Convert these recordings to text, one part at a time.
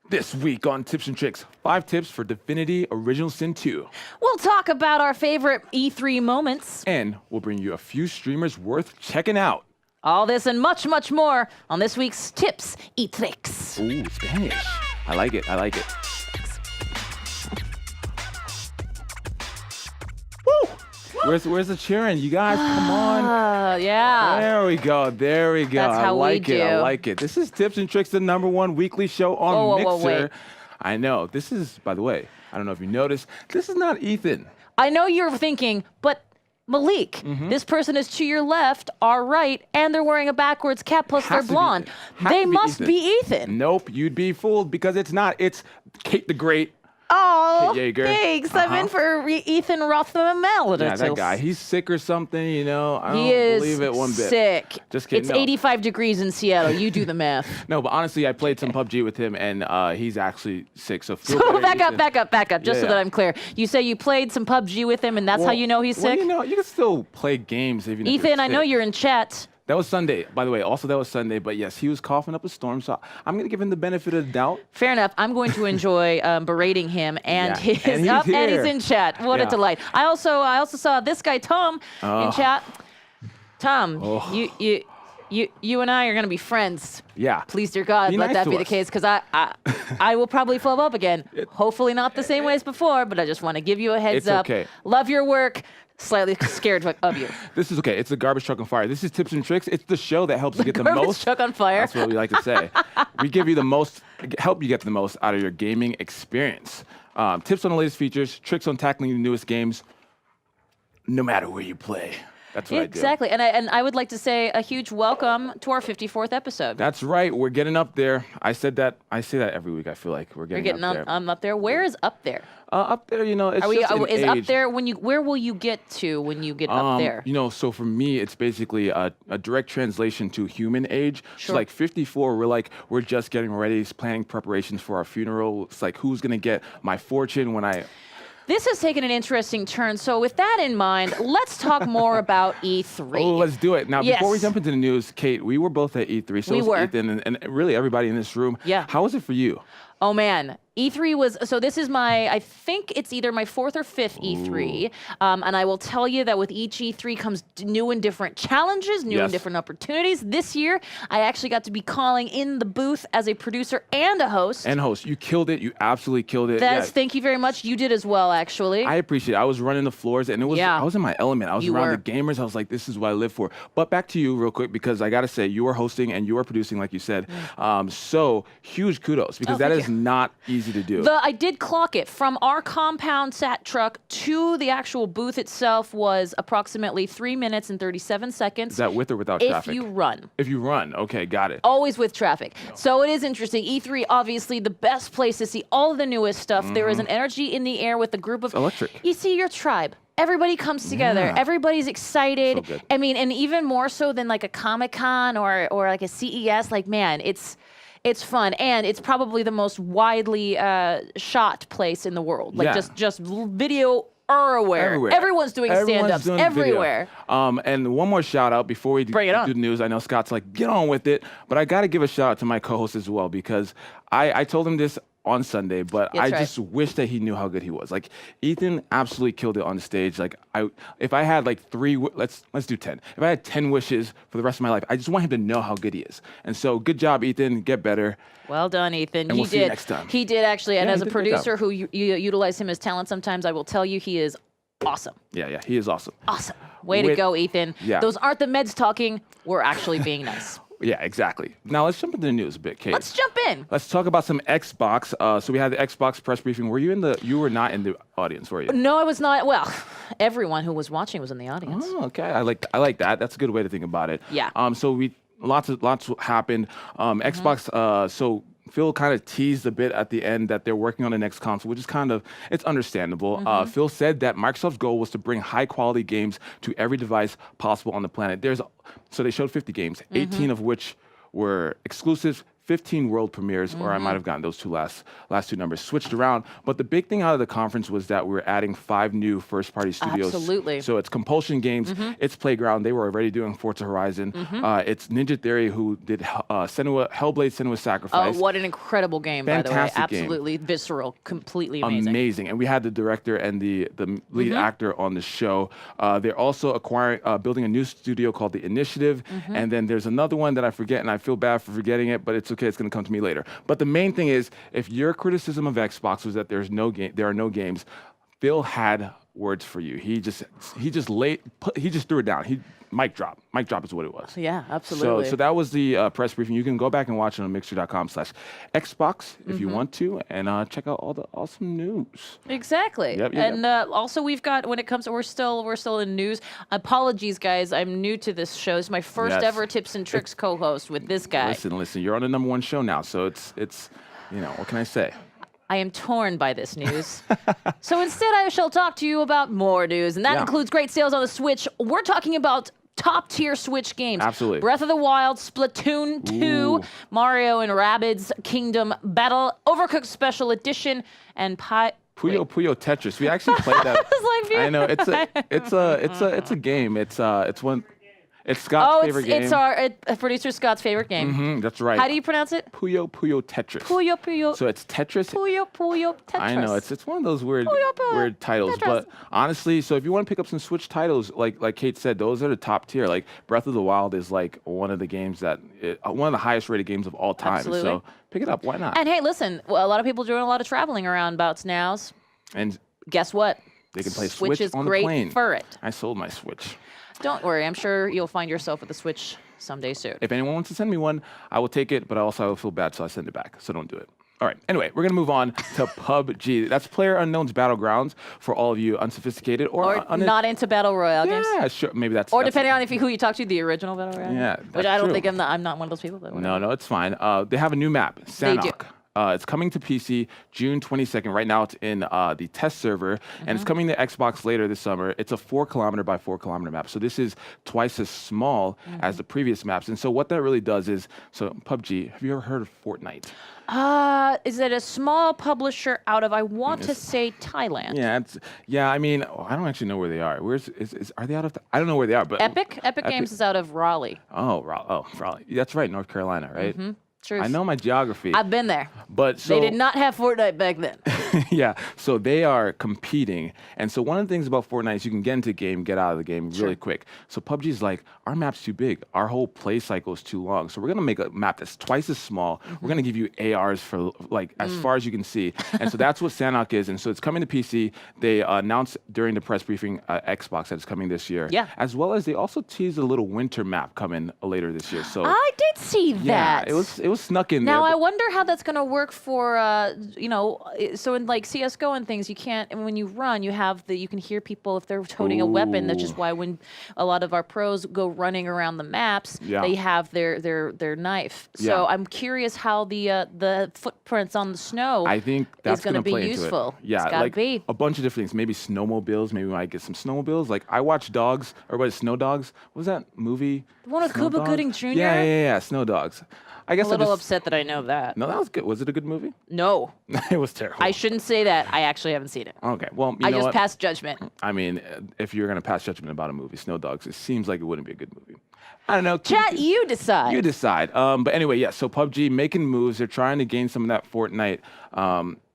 This week on Tips and Tricks, 5 tips for Divinity Original Sin 2. We'll talk about our favorite E3 moments. And we'll bring you a few streamers worth checking out. All this and much, much more on this week's Tips y Tricks. Ooh, Spanish. I like it. Woo! Where's the cheering? You guys, come on. Yeah. There we go. That's how we do. I like it. This is Tips and Tricks, the #1 weekly show on Mixer. Wait. I know. This is, by the way, I don't know if you noticed, this is not Ethan. I know you're thinking, but Malik, this person is to your left, our right, and they're wearing a backwards cap plus they're blonde. They must be Ethan. Nope, you'd be fooled because it's not. It's Kate the Great. Oh, Kate Yeager. thanks. I'm in for Ethan Rothman. Yeah, that guy. He's sick or something, you know. I He don't is believe it one bit. sick. Just kidding. It's no. 85 degrees in Seattle. You do the math. No, but honestly, I played some PUBG with him, and he's actually sick. So feel So better, back up, just so that I'm clear. You say you played some PUBG with him, and that's how you know he's sick? Well, you know, you can still play games even if you're Ethan, I know sick. you're in chat. That was Sunday, by the way. Also, that was Sunday. But yes, he was coughing up a storm, so I'm going to give him the benefit of the doubt. Fair enough. I'm going to enjoy berating him and Yeah, his and he's he's in chat. What a Yeah. delight. I also saw this guy Tom in chat. Tom, you and I are going to be friends. Yeah. Please, dear God, Be let nice that to be the us. case, because I will probably flub up again. Hopefully not the same way as before, but I just want to give you a heads It's up. okay. Love your work. Slightly scared of you. This is okay. It's a garbage truck on fire. This is Tips and Tricks. It's the show that helps you get the Garbage most. truck on fire. That's what we like to say. We give you the most, help you get the most out of your gaming experience. Tips on the latest features, tricks on tackling the newest games, no matter where you play. That's what I do. Exactly. And I would like to say a huge welcome to our 54th episode. That's right. We're getting up there. I say that every week. I feel like we're getting up there. Up there. Where is up there? Up there, you know, it's just an Is age. up there where will you get to when you get up there? You know, so for me, it's basically a direct translation to human age. Sure. So like 54, we're just getting ready, planning preparations for our funeral. It's like, who's gonna get my fortune when I... This has taken an interesting turn. So with that in mind, let's talk more about E3. Oh, let's do it. Now, Yes. before we jump into the news, Kate, we were both at E3. So We was were. Ethan and really everybody in this room. Yeah. How was it for you? Oh man, E3 was, so this is I think it's either my 4th or 5th E3. And I will tell you that with each E3 comes new and different challenges, new and different opportunities. This year, I actually got to be calling in the booth as a producer and a host. And host, you killed it. You absolutely killed it. Thank you very much. You did as well, actually. I appreciate it. I was running the floors, and I was in my element. I was around the gamers. I was like, this is what I live for. But back to you real quick, because I got to say, you were hosting and you were producing, like you said. So huge kudos, because that is not easy to do. I did clock it. From our compound sat truck to the actual booth itself was approximately 3 minutes and 37 seconds. Is that with or without traffic? If you run. If you run, okay, got it. Always with traffic. So it is interesting. E3, obviously, the best place to see all of the newest stuff. There is an energy in the air with a group of... It's electric. You see your tribe. Everybody comes together. Yeah. Everybody's excited. So good. I mean, and even more so than like a Comic-Con or like a CES. Like, man, it's fun, and it's probably the most widely shot place in the world. Like just video everywhere. Everyone's doing stand-ups everywhere. And one more shout out before we do the news. I know Scott's like, get on with it, but I got to give a shout out to my co-host as well, because I told him this on Sunday, but I just wish that he knew how good he was. Like, Ethan absolutely killed it on stage. Like, if I had like let's do 10. If I had 10 wishes for the rest of my life, I just want him to know how good he is. And so, good job, Ethan. Get better. Well done, Ethan. And we'll see you next time. He did actually, and Yeah, as a producer who you utilize him as talent sometimes, I will tell you he is awesome. Yeah, he is awesome. Awesome. Way to go, Ethan. Yeah. Those aren't the meds talking. We're actually being nice. Yeah, exactly. Now let's jump into the news a bit, Kate. Let's jump in. Let's talk about some Xbox. So we had the Xbox press briefing. You were not in the audience, were you? No, I was not. Well, everyone who was watching was in the audience. Oh, okay. I like that. That's a good way to think about it. Yeah. So lots happened. Xbox. So Phil kind of teased a bit at the end that they're working on the next console, which is it's understandable. Phil said that Microsoft's goal was to bring high-quality games to every device possible on the planet. So they showed 50 games, 18 of which were exclusives, 15 world premieres, or I might have gotten those last two numbers switched around. But the big thing out of the conference was that we're adding 5 new first-party studios. Absolutely. So it's Compulsion Games, it's Playground. They were already doing Forza Horizon. It's Ninja Theory, who did Hellblade: Senua's Sacrifice. Oh, what an incredible game, Fantastic by the way. Absolutely visceral, completely amazing. Amazing. And we had the director and the lead actor on the show. They're also building a new studio called The Initiative. And then there's another one that I forget, and I feel bad for forgetting it, but it's okay. It's going to come to me later. But the main thing is, if your criticism of Xbox was that there are no games, Phil had words for you. He just threw it down. Mic drop. Mic drop is what it was. Yeah, absolutely. So that was the press briefing. You can go back and watch it on mixer.com/Xbox if you want to, and check out all the awesome news. Exactly. And also we've got, when it comes to, we're still in news. Apologies, guys. I'm new to this show. It's my first ever Tips and Tricks co-host with this guy. Listen. You're on the #1 show now, so it's what can I say? I am torn by this news. So instead, I shall talk to you about more news, and that includes great sales on the Switch. We're talking about top-tier Switch games. Absolutely. Breath of the Wild, Splatoon 2, Mario and Rabbids Kingdom Battle, Overcooked Special Edition, and Puyo Puyo Tetris. We actually played that. I know it's a game. It's one. It's Scott's favorite game. It's our producer Scott's favorite game. That's right. How do you pronounce it? Puyo Puyo Tetris. Puyo Puyo. So it's Tetris. Puyo Puyo Tetris. I know it's one of those weird titles. Tetris. But honestly, so if you want to pick up some Switch titles, like Kate said, those are the top tier. Like Breath of the Wild is like one of the games one of the highest rated games of all time. Absolutely. So pick it up. Why not? And hey, listen, a lot of people doing a lot of traveling around bouts now. And guess what? They can play Switch Switch on the is plane. great for it. I sold my Switch. Don't worry, I'm sure you'll find yourself with a Switch someday soon. If anyone wants to send me one, I will take it, but I will feel bad, so I send it back. So don't do it. All right. Anyway, we're going to move on to PUBG. That's PlayerUnknown's Battlegrounds for all of you unsophisticated or not into Battle Royale games. Yeah, sure. Maybe that's... Or depending on who you talk to, the original Battle Royale. Yeah, which I don't think I'm not one of those people. But no, it's fine. They have a new map, Sanhok. It's coming to PC June 22nd. Right now, it's in the test server, and it's coming to Xbox later this summer. It's a 4 kilometer by 4 kilometer map, so this is twice as small as the previous maps. And so what that really does is, PUBG. Have you ever heard of Fortnite? Is it a small publisher out of, I want to say, Thailand? Yeah, I mean, I don't actually know where they are. Are they out of? I don't know where they are, but Epic Games is out of Raleigh. Raleigh. That's right, North Carolina, right? Truth. I know my geography. I've been there. But they did not have Fortnite back then. Yeah, so they are competing. And so one of the things about Fortnite is you can get into the game, get out of the game really quick. So PUBG's like, our map's too big. Our whole play cycle is too long. So we're going to make a map that's twice as small. We're going to give you ARs for as far as you can see. And so that's what Sanhok is. And so it's coming to PC. They announced during the press briefing Xbox that it's coming this year. Yeah. As well as they also teased a little winter map coming later this year. So I did see that. Yeah, it was snuck in there. Now, I wonder how that's going to work for, so in like CSGO and things, you can't, and when you run, you can hear people if they're toting a weapon. That's just why when a lot of our pros go running around the maps, they have their knife. So I'm curious how the footprints on the snow I think that's going to be play useful. Into it. Yeah, it's gotta be. A bunch of different things. Maybe snowmobiles. Maybe we might get some snowmobiles. Like I watched Dogs, or Snow Dogs. What was that movie? The one with Cuba Gooding Jr.? Yeah, Snow Dogs. I guess I'm a little upset that I know that. No, that was good. Was it a good movie? No. It was terrible. I shouldn't say that. I actually haven't seen it. Okay, well, I just passed judgment. I mean, if you're going to pass judgment about a movie, Snow Dogs, it seems like it wouldn't be a good movie. I don't know. Chat, you decide. You decide. But anyway, so PUBG making moves. They're trying to gain some of that Fortnite.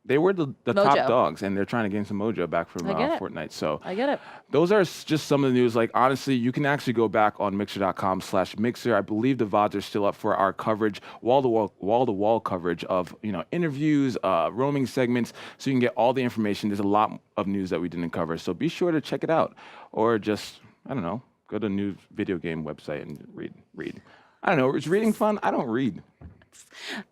They were the top dogs, and they're trying to gain some mojo back from Fortnite. So I get it. Those are just some of the news. Like, honestly, you can actually go back on mixer.com/mixer. I believe the VODs are still up for our coverage, wall-to-wall coverage of, interviews, roaming segments, so you can get all the information. There's a lot of news that we didn't cover, so be sure to check it out. Or just, I don't know, go to a new video game website and read. I don't know, is reading fun? I don't read.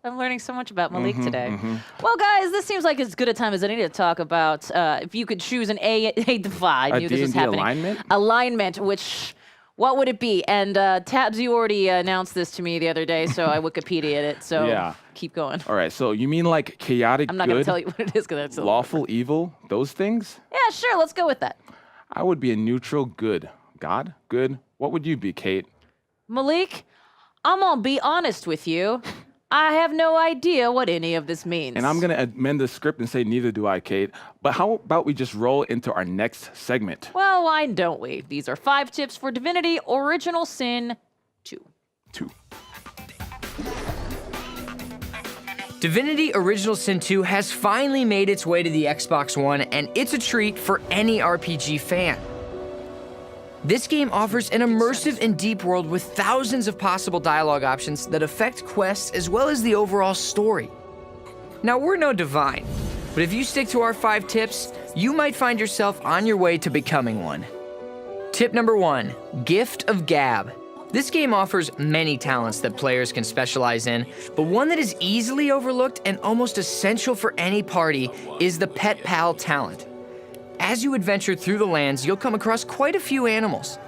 I'm learning so much about Malik today. Well, guys, this seems like as good a time as any to talk about if you could choose an A-Defy. I knew this was happening. Alignment, which, what would it be? And Tabs, you already announced this to me the other day, so I Wikipedia'd it. So keep going. All right, so you mean like chaotic I'm not going to tell you what it is because that's lawful evil, those things? Yeah, sure. Let's go with that. I would be a neutral good. God? Good? What would you be, Kate? Malik, I'm going to be honest with you. I have no idea what any of this means. And I'm going to amend the script and say neither do I, Kate. But how about we just roll into our next segment? Well, why don't we? These are 5 tips for Divinity Original Sin 2. Divinity Original Sin 2 has finally made its way to the Xbox One, and it's a treat for any RPG fan. This game offers an immersive and deep world with thousands of possible dialogue options that affect quests as well as the overall story. Now, we're no divine, but if you stick to our 5 tips, you might find yourself on your way to becoming one. Tip number 1, Gift of Gab. This game offers many talents that players can specialize in, but one that is easily overlooked and almost essential for any party is the Pet Pal talent. As you adventure through the lands, you'll come across quite a few animals.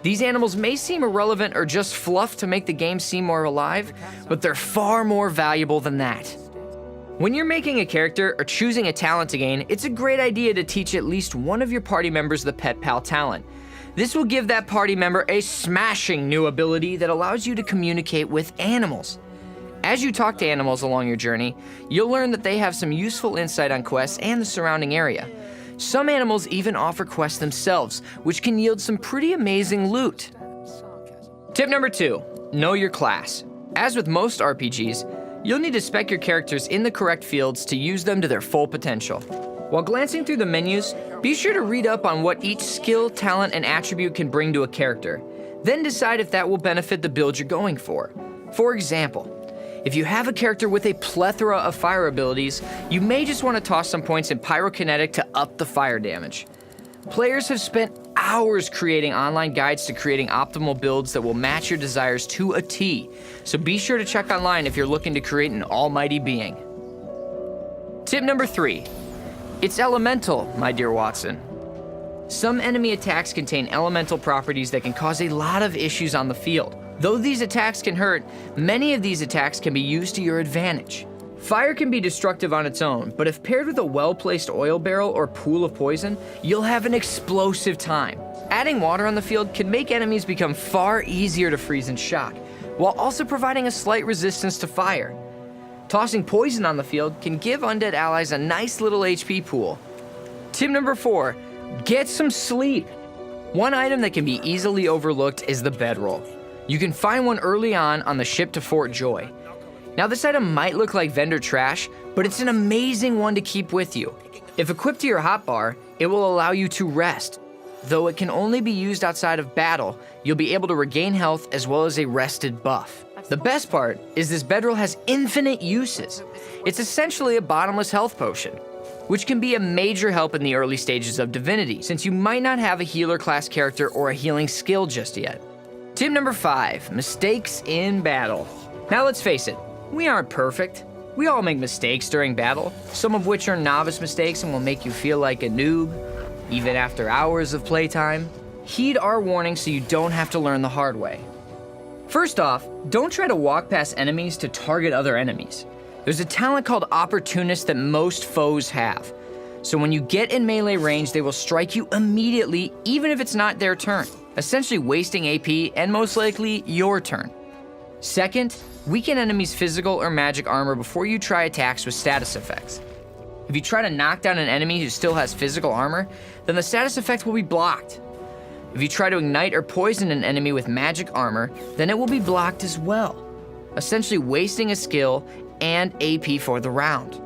These animals may seem irrelevant or just fluff to make the game seem more alive, but they're far more valuable than that. When you're making a character or choosing a talent to gain, it's a great idea to teach at least one of your party members the Pet Pal talent. This will give that party member a smashing new ability that allows you to communicate with animals. As you talk to animals along your journey, you'll learn that they have some useful insight on quests and the surrounding area. Some animals even offer quests themselves, which can yield some pretty amazing loot. Tip number 2, know your class. As with most RPGs, you'll need to spec your characters in the correct fields to use them to their full potential. While glancing through the menus, be sure to read up on what each skill, talent, and attribute can bring to a character. Then decide if that will benefit the build you're going for. For example, if you have a character with a plethora of fire abilities, you may just want to toss some points in pyrokinetic to up the fire damage. Players have spent hours creating online guides to creating optimal builds that will match your desires to a T, so be sure to check online if you're looking to create an almighty being. Tip number 3, it's elemental, my dear Watson. Some enemy attacks contain elemental properties that can cause a lot of issues on the field. Though these attacks can hurt, many of these attacks can be used to your advantage. Fire can be destructive on its own, but if paired with a well-placed oil barrel or pool of poison, you'll have an explosive time. Adding water on the field can make enemies become far easier to freeze and shock, while also providing a slight resistance to fire. Tossing poison on the field can give undead allies a nice little HP pool. Tip number 4, get some sleep. One item that can be easily overlooked is the bedroll. You can find one early on the ship to Fort Joy. Now, this item might look like vendor trash, but it's an amazing one to keep with you. If equipped to your hotbar, it will allow you to rest. Though it can only be used outside of battle, you'll be able to regain health as well as a rested buff. The best part is this bedroll has infinite uses. It's essentially a bottomless health potion, which can be a major help in the early stages of Divinity, since you might not have a healer class character or a healing skill just yet. Tip number 5, mistakes in battle. Now let's face it, we aren't perfect. We all make mistakes during battle, some of which are novice mistakes and will make you feel like a noob, even after hours of playtime. Heed our warning so you don't have to learn the hard way. First off, don't try to walk past enemies to target other enemies. There's a talent called Opportunist that most foes have. So when you get in melee range, they will strike you immediately, even if it's not their turn, essentially wasting AP and most likely your turn. Second, weaken enemies' physical or magic armor before you try attacks with status effects. If you try to knock down an enemy who still has physical armor, then the status effect will be blocked. If you try to ignite or poison an enemy with magic armor, then it will be blocked as well, essentially wasting a skill and AP for the round.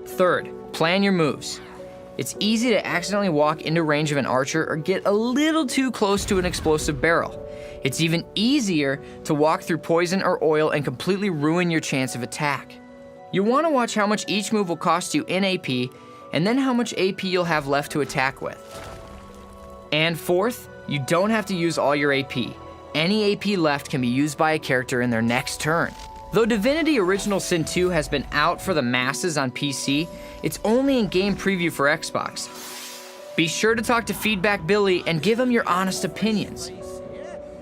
Third, plan your moves. It's easy to accidentally walk into range of an archer or get a little too close to an explosive barrel. It's even easier to walk through poison or oil and completely ruin your chance of attack. You want to watch how much each move will cost you in AP, and then how much AP you'll have left to attack with. And fourth, you don't have to use all your AP. Any AP left can be used by a character in their next turn. Though Divinity Original Sin 2 has been out for the masses on PC, it's only in game preview for Xbox. Be sure to talk to Feedback Billy and give him your honest opinions.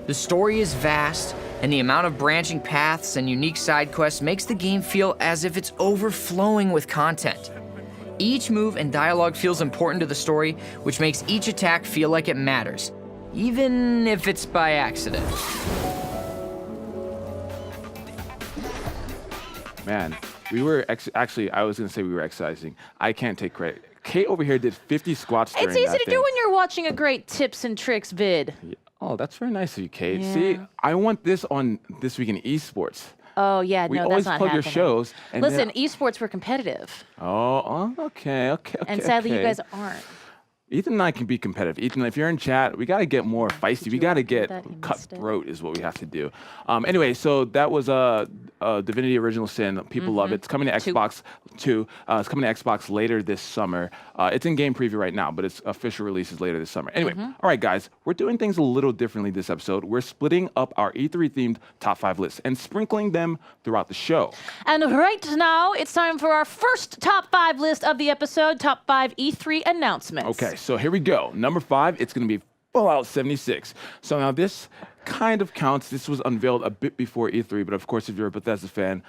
The story is vast, and the amount of branching paths and unique side quests makes the game feel as if it's overflowing with content. Each move and dialogue feels important to the story, which makes each attack feel like it matters, even if it's by accident. Man, we were actually, I was going to say we were exercising. I can't take credit. Kate over here did 50 squats during that It's easy to thing. do when you're watching a great tips and tricks vid. Yeah. Oh, that's very nice of you, Kate. Yeah. See, I want this on This Week in Esports. Oh, yeah, We no, always that's not plug happening. your shows. And Listen, then, esports were competitive. okay. And sadly, okay. you guys aren't. Ethan and I can be competitive. Ethan, if you're in chat, we got to get more feisty. We got to get cutthroat is what we have to do. Anyway, so that was Divinity Original Sin. People love it. It's coming to Xbox 2. It's coming to Xbox later this summer. It's in game preview right now, but its official release is later this summer. Anyway, all right, guys, we're doing things a little differently this episode. We're splitting up our E3-themed top 5 lists and sprinkling them throughout the show. And right now, it's time for our first top 5 list of the episode, top 5 E3 announcements. Okay, so here we go. Number 5, it's going to be Fallout 76. So now this kind of counts. This was unveiled a bit before E3, but of course, if you're a Bethesda fan,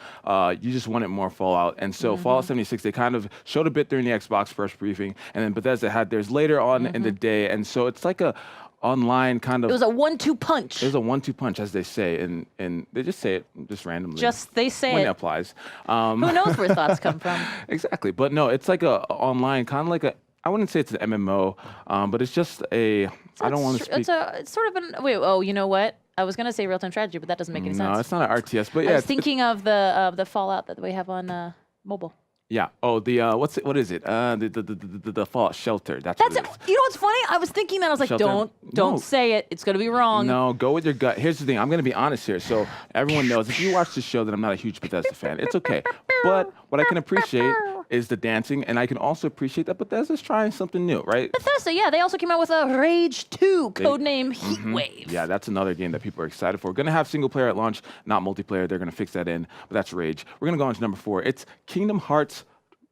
you just wanted more Fallout. And so Fallout 76, they kind of showed a bit during the Xbox press briefing, and then Bethesda had theirs later on in the day. And so it's like a online kind of... It was a 1-2 punch. It was a 1-2 punch, as they say, and they just say it just randomly. They say when it. it applies. Who knows where thoughts come from? Exactly. But no, it's like a online, kind of like a... I wouldn't say it's an MMO, but it's just a... I don't want to speak... It's sort of an... Wait, oh, you know what? I was going to say real-time strategy, but that doesn't make any sense. No, it's not an RTS, but yeah. I was thinking of the Fallout that we have on mobile. Yeah. Oh, the what is it? The Fallout Shelter. That's it. What it is. You know what's funny? I was thinking that. I was like, Shelter? don't say it. It's going to be wrong. No, go with your gut. Here's the thing. I'm going to be honest here. So everyone knows if you watch the show that I'm not a huge Bethesda fan. It's okay. But what I can appreciate is the dancing, and I can also appreciate that Bethesda's trying something new, right? Bethesda, yeah. They also came out with a Rage 2, codename Heatwave. Yeah, that's another game that people are excited for. Going to have single player at launch, not multiplayer. They're going to fix that in, but that's Rage. We're going to go on to number 4. It's Kingdom Hearts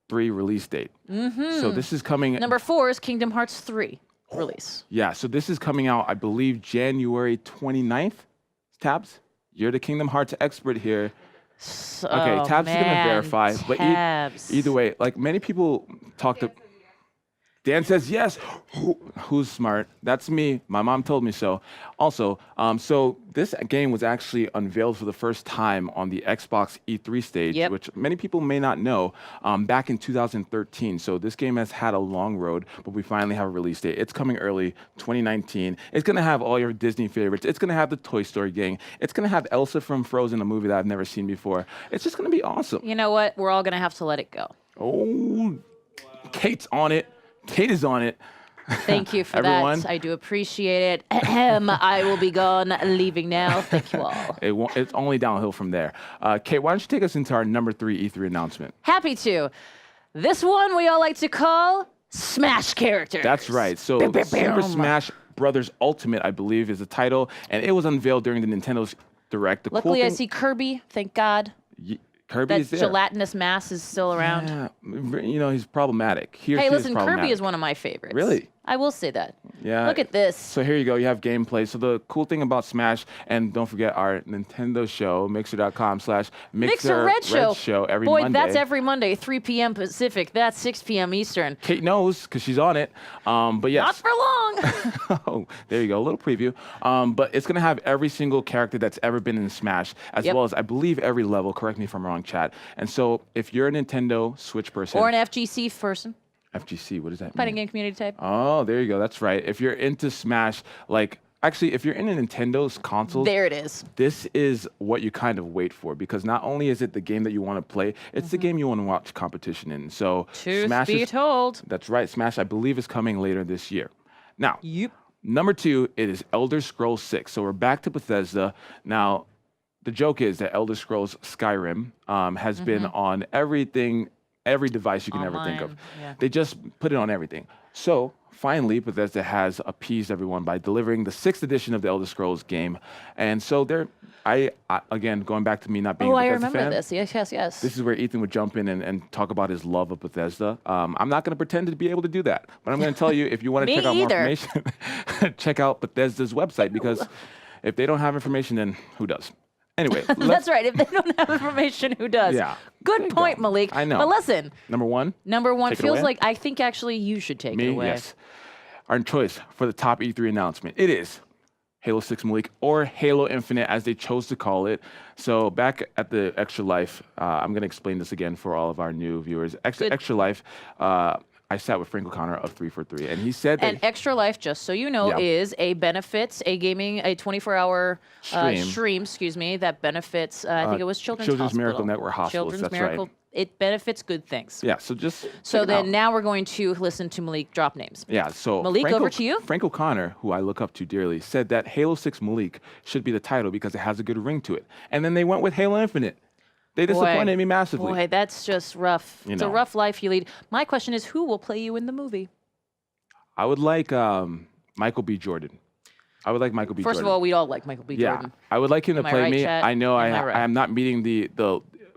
3 release date. So this is coming... Number 4 is Kingdom Hearts 3 release. Yeah, so this is coming out, I believe, January 29th. Tabs, you're the Kingdom Hearts expert here. Okay, Tabs is going to verify. But either way, like many people talk to... Dan says yes. Who's smart? That's me. My mom told me so. Also, so this game was actually unveiled for the first time on the Xbox E3 stage, which many people may not know, back in 2013. So this game has had a long road, but we finally have a release date. It's coming early, 2019. It's going to have all your Disney favorites. It's going to have the Toy Story gang. It's going to have Elsa from Frozen, a movie that I've never seen before. It's just going to be awesome. You know what? We're all going to have to let it go. Oh, Kate's on it. Kate is on it. Thank you for Everyone. that. I do appreciate it. I will be gone, leaving now. Thank you all. It's only downhill from there. Kate, why don't you take us into our number 3 E3 announcement? Happy to. This one we all like to call Smash characters. That's right. So Super Smash Brothers Ultimate, I believe, is the title, and it was unveiled during the Nintendo's Direct. Luckily, I see Kirby. Thank God. Kirby is there. That gelatinous mass is still around. Yeah, you know, he's problematic. Hey, listen, Kirby is one of my favorites. Really? I will say that. Yeah. Look at this. So here you go. You have gameplay. So the cool thing about Smash, and don't forget our Nintendo show, mixer.com/Mixer Red Show every Monday. Boy, that's every Monday, 3 p.m. Pacific. That's 6 p.m. Eastern. Kate knows because she's on it. But yes. Not for long. Oh, there you go. A little preview. But it's going to have every single character that's ever been in Smash, as well as, I believe, every level. Correct me if I'm wrong, chat. And so if you're a Nintendo Switch person. Or an FGC person. FGC, what does that mean? Fighting game community type. Oh, there you go. That's right. If you're into Smash, like, actually, if you're into Nintendo's consoles, there it is. This is what you kind of wait for, because not only is it the game that you want to play, it's the game you want to watch competition in. So Truth be told. That's right. Smash, I believe, is coming later this year. Now, number 2, it is Elder Scrolls 6. So we're back to Bethesda. Now, the joke is that Elder Scrolls Skyrim has been on every device you can ever think of. Yeah. They just put it on everything. So finally, Bethesda has appeased everyone by delivering the 6th edition of the Elder Scrolls game. And so I again, going back to me not being a Bethesda fan. I remember this. Yes. This is where Ethan would jump in and talk about his love of Bethesda. I'm not going to pretend to be able to do that, but I'm going to tell you, if you want to check out more information, check out Bethesda's website, because if they don't have information, then who does? Anyway. That's right. If they don't have information, who does? Yeah. Good point, Malik. I know. But listen. Number 1? Number 1 Take it feels away? like I think actually you should take it away. Yes. Our choice for the top E3 announcement, it is Halo 6 Malik, or Halo Infinite, as they chose to call it. So back at the Extra Life, I'm going to explain this again for all of our new viewers. Extra Life, I sat with Frank O'Connor of 343, and he said that... And Extra Life, just so you know, is a 24-hour stream, that benefits, I think it was Children's Miracle Network Hospitals, that's right. It benefits good things. Yeah, so just So then now we're going to listen to Malik drop names. Yeah, so Malik, over to you. Frank O'Connor, who I look up to dearly, said that Halo 6 Malik should be the title because it has a good ring to it. And then they went with Halo Infinite. They disappointed me massively. Boy, that's just rough. It's a rough life you lead. My question is, who will play you in the movie? I would like Michael B. Jordan. I would like Michael B. First Jordan. of all, we'd all like Michael B. Jordan. I would like him to play right, me. chat? I know I right? am not meeting the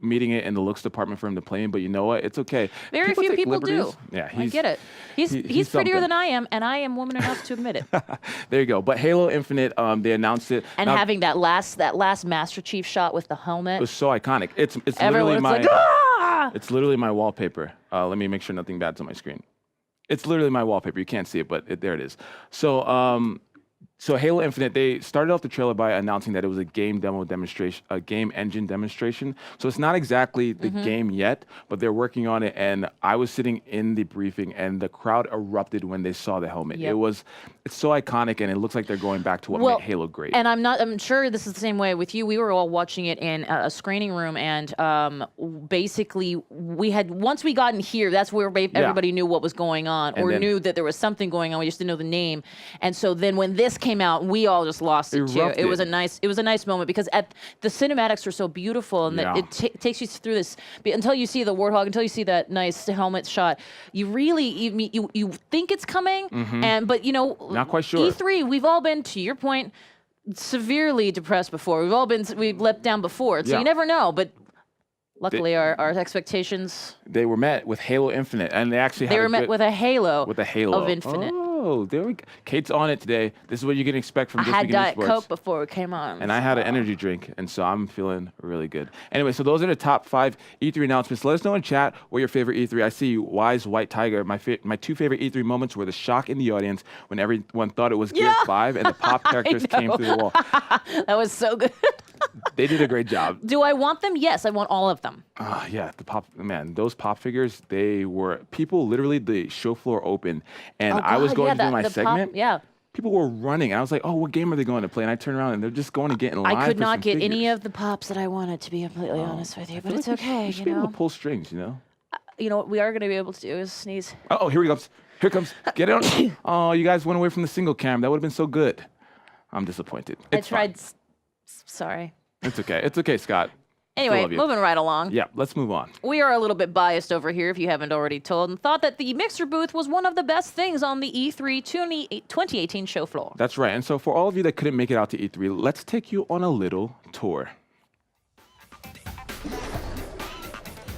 meeting it in the looks department for him to play him, but you know what? It's okay. Very few people do. Yeah, I get it. He's prettier something. than I am, and I am woman enough to admit it. There you go. But Halo Infinite, they announced it. And having that last Master Chief shot with the helmet. It was so iconic. It's Everyone's literally like, ah! It's literally my wallpaper. Let me make sure nothing bad's on my screen. It's literally my wallpaper. You can't see it, but there it is. So Halo Infinite, they started off the trailer by announcing that it was a game demo demonstration, a game engine demonstration. So it's not exactly the game yet, but they're working on it. And I was sitting in the briefing, and the crowd erupted when they saw the helmet. Yep. It's so iconic, and it looks like they're going back to what made Halo great. And I'm sure this is the same way with you. We were all watching it in a screening room, and basically once we got in here, that's where everybody knew what was going on, or knew that there was something going on. We just didn't know the name. And so then when this came out, we all just lost it too. It was a nice moment because the cinematics were so beautiful, and that it takes you through this until you see the Warthog, until you see that nice helmet shot. You really you think it's coming, but not quite sure. E3, we've all been, to your point, severely depressed before. We've let down before, so you never know. But luckily, our expectations, they were met with Halo Infinite, and they were met with a halo of Infinite. Oh, there we go. Kate's on it today. This is what you can expect from Just I had Beginning Diet Sports. Coke before it came on. And I had an energy drink, and so I'm feeling really good. Anyway, so those are the top 5 E3 announcements. Let us know in chat what your favorite E3. I see Wise White Tiger. My 2 favorite E3 moments were the shock in the audience when everyone thought it was Gears 5 and the pop characters came through the wall. That was so good. They did a great job. Do I want them? Yes, I want all of them. Yeah, those pop figures, they were people literally the show floor open, and I was going to do my segment. People were running. I was like, oh, what game are they going to play? And I turned around and they're just going to get in line. I could not get figures. any of the pops that I wanted, to be completely honest with you, but it's okay. You should be able to pull strings, What we are going to be able to do is sneeze. Oh, here he comes. Here comes. Get it on. Oh, you guys went away from the single cam. That would have been so good. I'm disappointed. I tried. Sorry. It's okay. It's okay, Scott. Anyway, moving right along. Yeah, let's move on. We are a little bit biased over here, if you haven't already told, and thought that the Mixer booth was one of the best things on the E3 2018 show floor. That's right. And so for all of you that couldn't make it out to E3, let's take you on a little tour.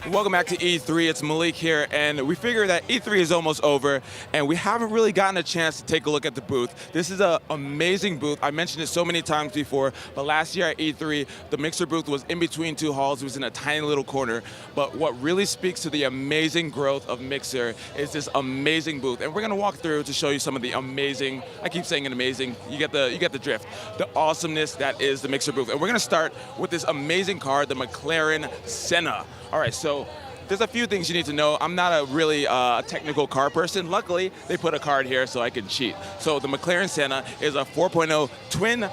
Welcome back to E3. It's Malik here, and we figure that E3 is almost over, and we haven't really gotten a chance to take a look at the booth. This is an amazing booth. I mentioned it so many times before, but last year at E3, the Mixer booth was in between 2 halls. It was in a tiny little corner, but what really speaks to the amazing growth of Mixer is this amazing booth, and we're going to walk through to show you some of the amazing, I keep saying it amazing, you get the drift, the awesomeness that is the Mixer booth. And we're going to start with this amazing car, the Mclaren Senna. All right, so there's a few things you need to know. I'm not a really technical car person. Luckily, they put a card here so I can cheat. So the Mclaren Senna is a 4.0 twin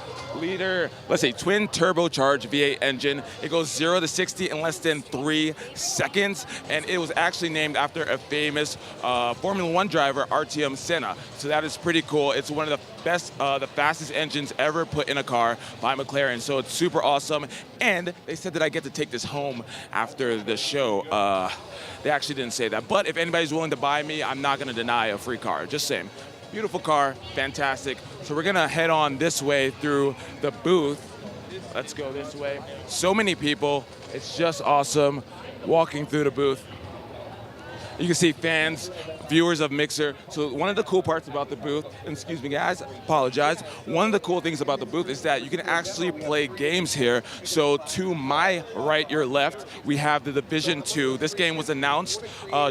turbocharged V8 engine. It goes 0 to 60 in less than 3 seconds, and it was actually named after a famous Formula 1 driver, RTM Senna. So that is pretty cool. It's one of the best, the fastest engines ever put in a car by McLaren. So it's super awesome. And they said that I get to take this home after the show. They actually didn't say that. But if anybody's willing to buy me, I'm not going to deny a free car. Just saying. Beautiful car, fantastic. So we're gonna head on this way through the booth. Let's go this way. So many people, it's just awesome walking through the booth. You can see fans, viewers of Mixer. So one of the cool parts about the booth, and excuse me guys, apologize. One of the cool things about the booth is that you can actually play games here. So to my right, your left, we have the Division 2. This game was announced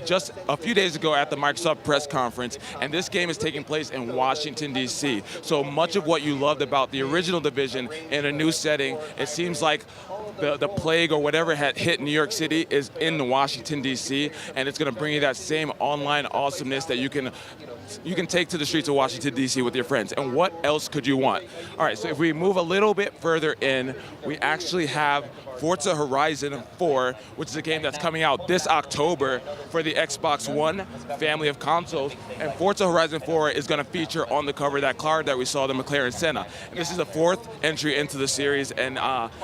just a few days ago at the Microsoft press conference, and this game is taking place in Washington, D.C. So much of what you loved about the original Division in a new setting, it seems like the plague or whatever had hit New York City is in Washington, D.C., and it's going to bring you that same online awesomeness that you can take to the streets of Washington, D.C. with your friends. And what else could you want? All right, so if we move a little bit further in, we actually have Forza Horizon 4, which is a game that's coming out this October for the Xbox One family of consoles. And Forza Horizon 4 is going to feature on the cover that car that we saw, the McLaren Senna. And this is the 4th entry into the series, and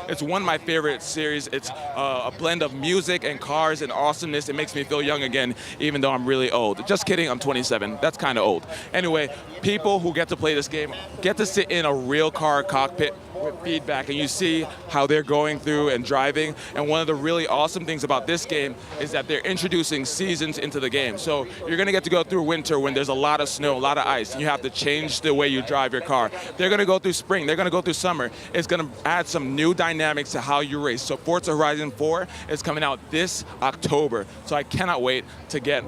it's one of my favorite series. It's a blend of music and cars and awesomeness. It makes me feel young again, even though I'm really old. Just kidding, I'm 27. That's kind of old. Anyway, people who get to play this game get to sit in a real car cockpit with feedback, and you see how they're going through and driving. And one of the really awesome things about this game is that they're introducing seasons into the game. So you're going to get to go through winter when there's a lot of snow, a lot of ice, and you have to change the way you drive your car. They're going to go through spring. They're going to go through summer. It's going to add some new dynamics to how you race. So Forza Horizon 4 is coming out this October. So I cannot wait to get.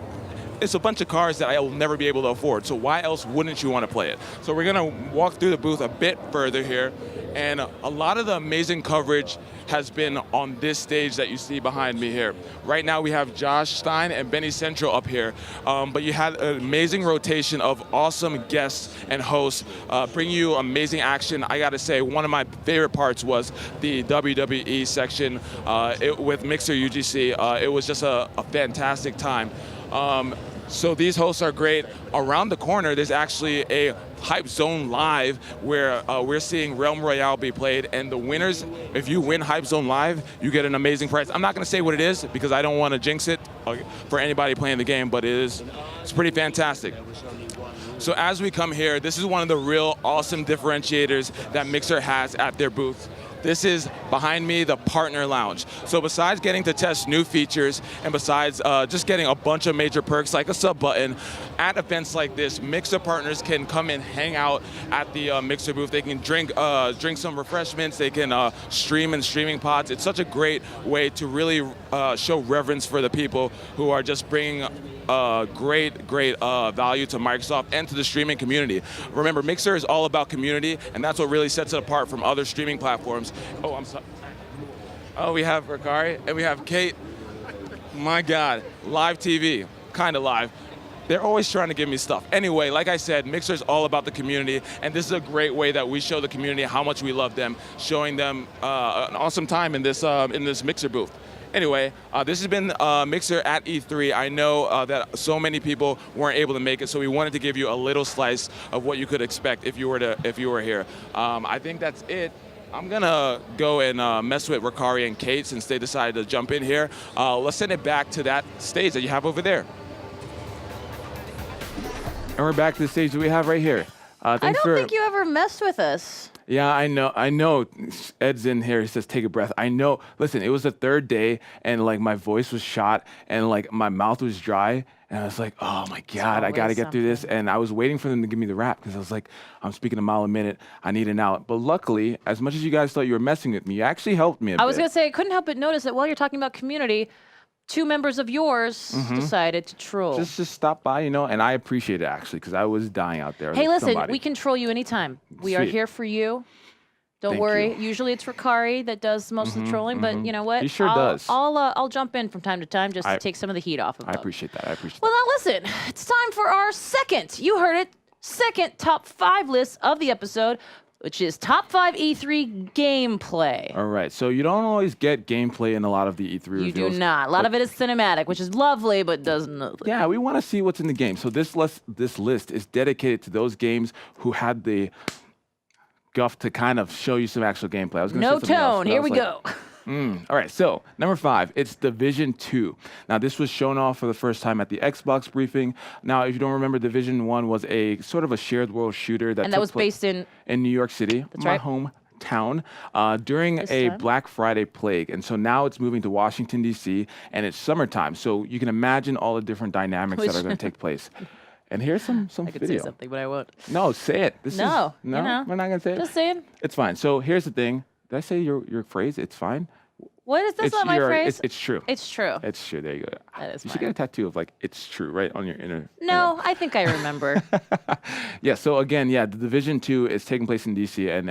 It's a bunch of cars that I will never be able to afford, so why else wouldn't you want to play it? So we're going to walk through the booth a bit further here, and a lot of the amazing coverage has been on this stage that you see behind me here. Right now we have Josh Stein and Benny Central up here, but you had an amazing rotation of awesome guests and hosts bring you amazing action. I got to say, one of my favorite parts was the WWE section with Mixer UGC. It was just a fantastic time. So these hosts are great. Around the corner, there's actually a Hype Zone Live where we're seeing Realm Royale be played, and the winners, if you win Hype Zone Live, you get an amazing prize. I'm not going to say what it is because I don't want to jinx it for anybody playing the game, but it's pretty fantastic. So as we come here, this is one of the real awesome differentiators that Mixer has at their booth. This is, behind me, the Partner Lounge. So besides getting to test new features and besides just getting a bunch of major perks like a sub button, at events like this, Mixer partners can come and hang out at the Mixer booth. They can drink some refreshments. They can stream in streaming pods. It's such a great way to really show reverence for the people who are just bringing great value to Microsoft and to the streaming community. Remember, Mixer is all about community, and that's what really sets it apart from other streaming platforms. Oh, I'm sorry. Oh, we have Ricari and we have Kate. My God, live TV, kind of live. They're always trying to give me stuff. Anyway, like I said, Mixer is all about the community, and this is a great way that we show the community how much we love them, showing them an awesome time in this Mixer booth. Anyway, this has been Mixer at E3. I know that so many people weren't able to make it, so we wanted to give you a little slice of what you could expect if you were here. I think that's it. I'm gonna go and mess with Ricari and Kate since they decided to jump in here. Let's send it back to that stage that you have over there. And we're back to the stage that we have right here. I don't think you ever messed with us. Yeah, I know. Ed's in here. He says, take a breath. I know. Listen, it was the third day, and like my voice was shot, and like my mouth was dry, and I was like, oh my God, I got to get through this. And I was waiting for them to give me the rap because I was like, I'm speaking a mile a minute. I need an out. But luckily, as much as you guys thought you were messing with me, you actually helped me a bit. I was going to say, I couldn't help but notice that while you're talking about community, two members of yours decided to troll. Just stop by, and I appreciate it, actually, because I was dying out there. Hey, listen, we can troll you anytime. We are here for you. Don't worry. Usually it's Ricari that does most of the trolling, but you know what? He sure does. I'll jump in from time to time just to take some of the heat off of him. I appreciate that. Well, now listen, it's time for our you heard it, second top 5 list of the episode, which is top 5 E3 gameplay. All right, so you don't always get gameplay in a lot of the E3 reveals. You do not. A lot of it is cinematic, which is lovely, but doesn't. Yeah, we want to see what's in the game. So this list is dedicated to those games who had the guff to kind of show you some actual gameplay. I was no tone. Here we go. All right, so number 5, it's Division 2. Now, this was shown off for the first time at the Xbox briefing. Now, if you don't remember, Division 1 was a sort of a shared world shooter that was based in New York City, my hometown. town during a Black Friday plague. And so now it's moving to Washington, D.C., and it's summertime. So you can imagine all the different dynamics that are going to take place. And here's some I could video. say something, but I won't. No, say it. No, you know, we're not going to say it. Just saying. It's fine. So here's the thing. Did I say your phrase? It's fine? What is this? Not my phrase? It's true. It's true. It's true. There you go. That is You should get a tattoo of like, it's true, right? On your inner. No, I think I remember. Yeah. So again, the Division 2 is taking place in DC, and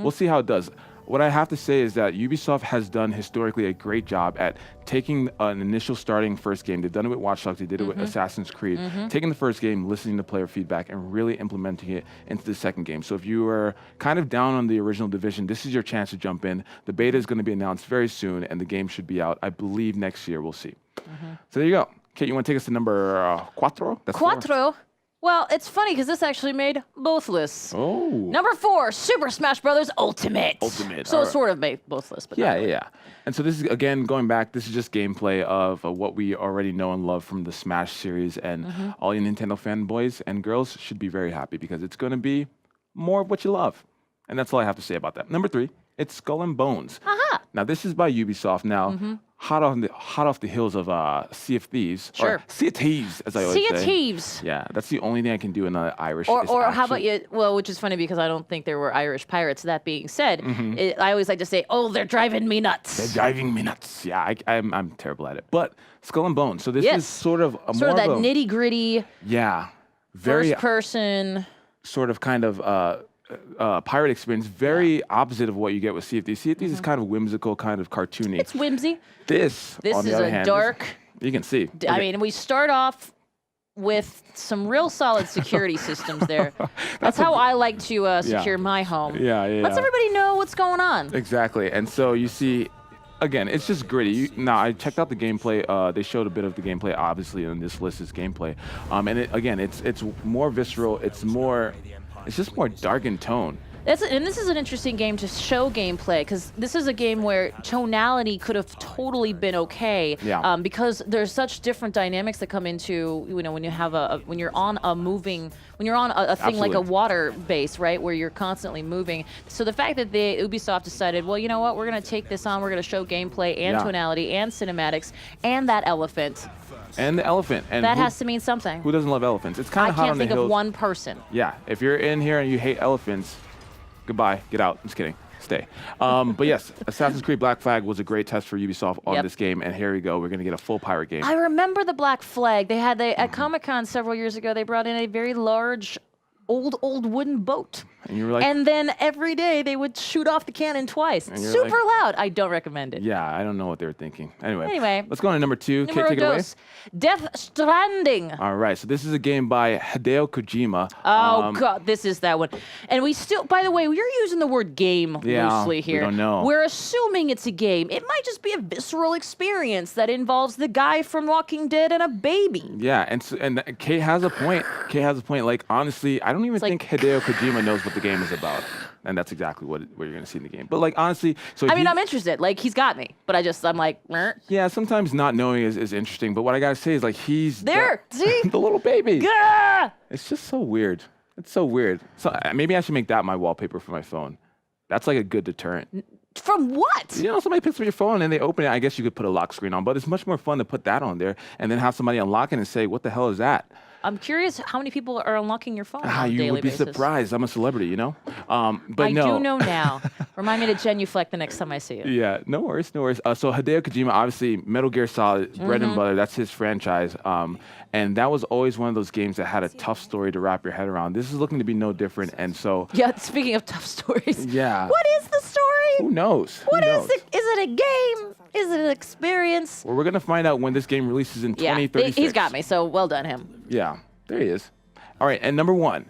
we'll see how it does. What I have to say is that Ubisoft has done historically a great job at taking an initial starting first game. They've done it with Watch Dogs. They did it with Assassin's Creed. Taking the first game, listening to player feedback, and really implementing it into the second game. So if you are kind of down on the original Division, this is your chance to jump in. The beta is going to be announced very soon, and the game should be out, I believe, next year. We'll see. So there you go. Kate, you want to take us to number cuatro? That's Cuatro. Well, it's funny because this actually made both lists. Oh. Number 4, Super Smash Bros. Ultimate. So it sort of made both lists, but yeah. And so this is, again, going back, this is just gameplay of what we already know and love from the Smash series, and all you Nintendo fanboys and girls should be very happy because it's going to be more of what you love. And that's all I have to say about that. Number 3, it's Skull and Bones. Now, this is by Ubisoft. Now, hot off the heels of Sea of Thieves. Sure. Or Sea of Thieves, as I always say. Sea of Thieves. Yeah, that's the only thing I can do in Irish. Or how about you? Well, which is funny because I don't think there were Irish pirates. That being said, I always like to say, "Oh, they're driving me nuts." They're driving me nuts. Yeah, I'm terrible at it. But Skull and Bones. So this is sort of a more of that of a, nitty gritty. Yeah, very first person. Sort of kind of pirate experience. Very opposite of what you get with Sea of Thieves. Sea of Thieves is kind of whimsical, kind of cartoony. It's whimsy. This on the is other a hand, dark. You can see. I mean, we start off with some real solid security systems there. That's how I like to secure my home. Yeah. Lets everybody know what's going on. Exactly. And so you see, again, it's just gritty. Now, I checked out the gameplay. They showed a bit of the gameplay, obviously, on this list is gameplay. And it's more visceral. It's just more dark in tone. And this is an interesting game to show gameplay because this is a game where tonality could have totally been okay. Yeah. Because there's such different dynamics that come into when you have when you're on a thing like a water base, right, where you're constantly moving. So the fact that Ubisoft decided, well, you know what, we're going to take this on, we're going to show gameplay and tonality and cinematics and that elephant. And the elephant. And that has to mean something. Who doesn't love elephants? It's kind of hot on the hills. I can't think of one person. Yeah. If you're in here and you hate elephants, goodbye. Get out. I'm just kidding. Stay. But yes, Assassin's Creed Black Flag was a great test for Ubisoft on this game, and here we go. We're going to get a full pirate game. I remember the Black Flag. They had at Comic-Con several years ago, they brought in a very large old wooden boat. And you were like, and then every day they would shoot off the cannon twice. Super loud. I don't recommend it. Yeah, I don't know what they were thinking. Anyway, let's go on to number 2. Numero Kate, take it away. Death Stranding. All right, so this is a game by Hideo Kojima. Oh, God, this is that one. And we still, by the way, we're using the word game loosely here. We don't know. We're assuming it's a game. It might just be a visceral experience that involves the guy from Walking Dead and a baby. Yeah, and Kate has a point. Like, honestly, I don't even think Hideo Kojima knows what the game is about. And that's exactly what you're going to see in the game. But, like, honestly... I'm interested. Like, he's got me. But I'm like... Meh. Yeah, sometimes not knowing is interesting. But what I got to say is, like, he's... There! See? The little baby. Gah! It's just so weird. It's so weird. So maybe I should make that my wallpaper for my phone. That's, like, a good deterrent. From what? You know, somebody picks up your phone and they open it. I guess you could put a lock screen on. But it's much more fun to put that on there and then have somebody unlock it and say, what the hell is that? I'm curious how many people are unlocking your phone on a daily basis. You would be surprised. I'm a celebrity, you know? But I do know now. Remind me to genuflect the next time I see you. Yeah, no worries. So Hideo Kojima, obviously, Metal Gear Solid, bread and butter, that's his franchise. And that was always one of those games that had a tough story to wrap your head around. This is looking to be no different, and so... Yeah, speaking of tough stories. Yeah. What is the story? Who knows? What is it? Is it a game? Is it an experience? Well, we're going to find out when this game releases in 2036. He's got me, so well done him. Yeah, there he is. All right, and number 1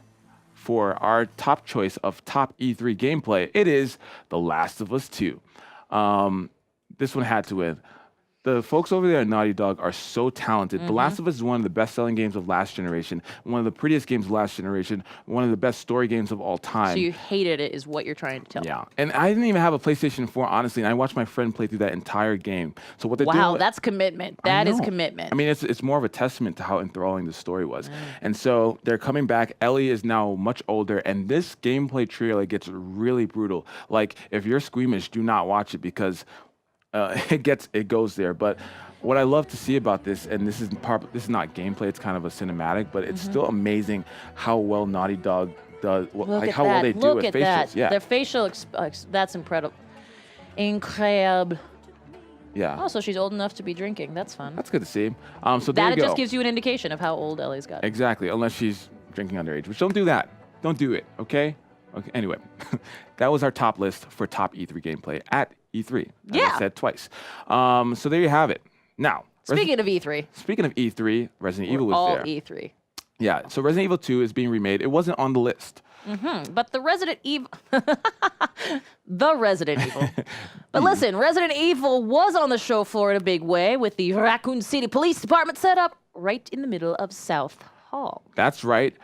for our top choice of top E3 gameplay, it is The Last of Us 2. This one had to win. the folks over there at Naughty Dog are so talented. The Last of Us is one of the best-selling games of last generation, one of the prettiest games of last generation, one of the best story games of all time. So you hated it is what you're trying to tell me. Yeah, and I didn't even have a PlayStation 4, honestly, and I watched my friend play through that entire game. So what they're doing... Wow, that's commitment. That is commitment. I mean, it's more of a testament to how enthralling the story was. And so they're coming back. Ellie is now much older, and this gameplay trailer gets really brutal. Like, if you're squeamish, do not watch it because... it goes there. But what I love to see about this, and this is not gameplay, it's kind of a cinematic, but it's still amazing how well Naughty Dog does, like how well they do with facials. Yeah, their facial, that's incredible. Incredible. Yeah. Oh, so she's old enough to be drinking. That's fun. That's good to see. So there you go. That just gives you an indication of how old Ellie's got. Exactly, unless she's drinking underage, which don't do that. Don't do it, okay? Okay. Anyway, that was our top list for top E3 gameplay at E3. As I said twice. So there you have it. Now, speaking of E3, Resident Evil was there. All E3. Yeah. So Resident Evil 2 is being remade. It wasn't on the list. But the Resident Evil, But listen, Resident Evil was on the show floor in a big way with the Raccoon City Police Department set up right in the middle of South Hall. That's right.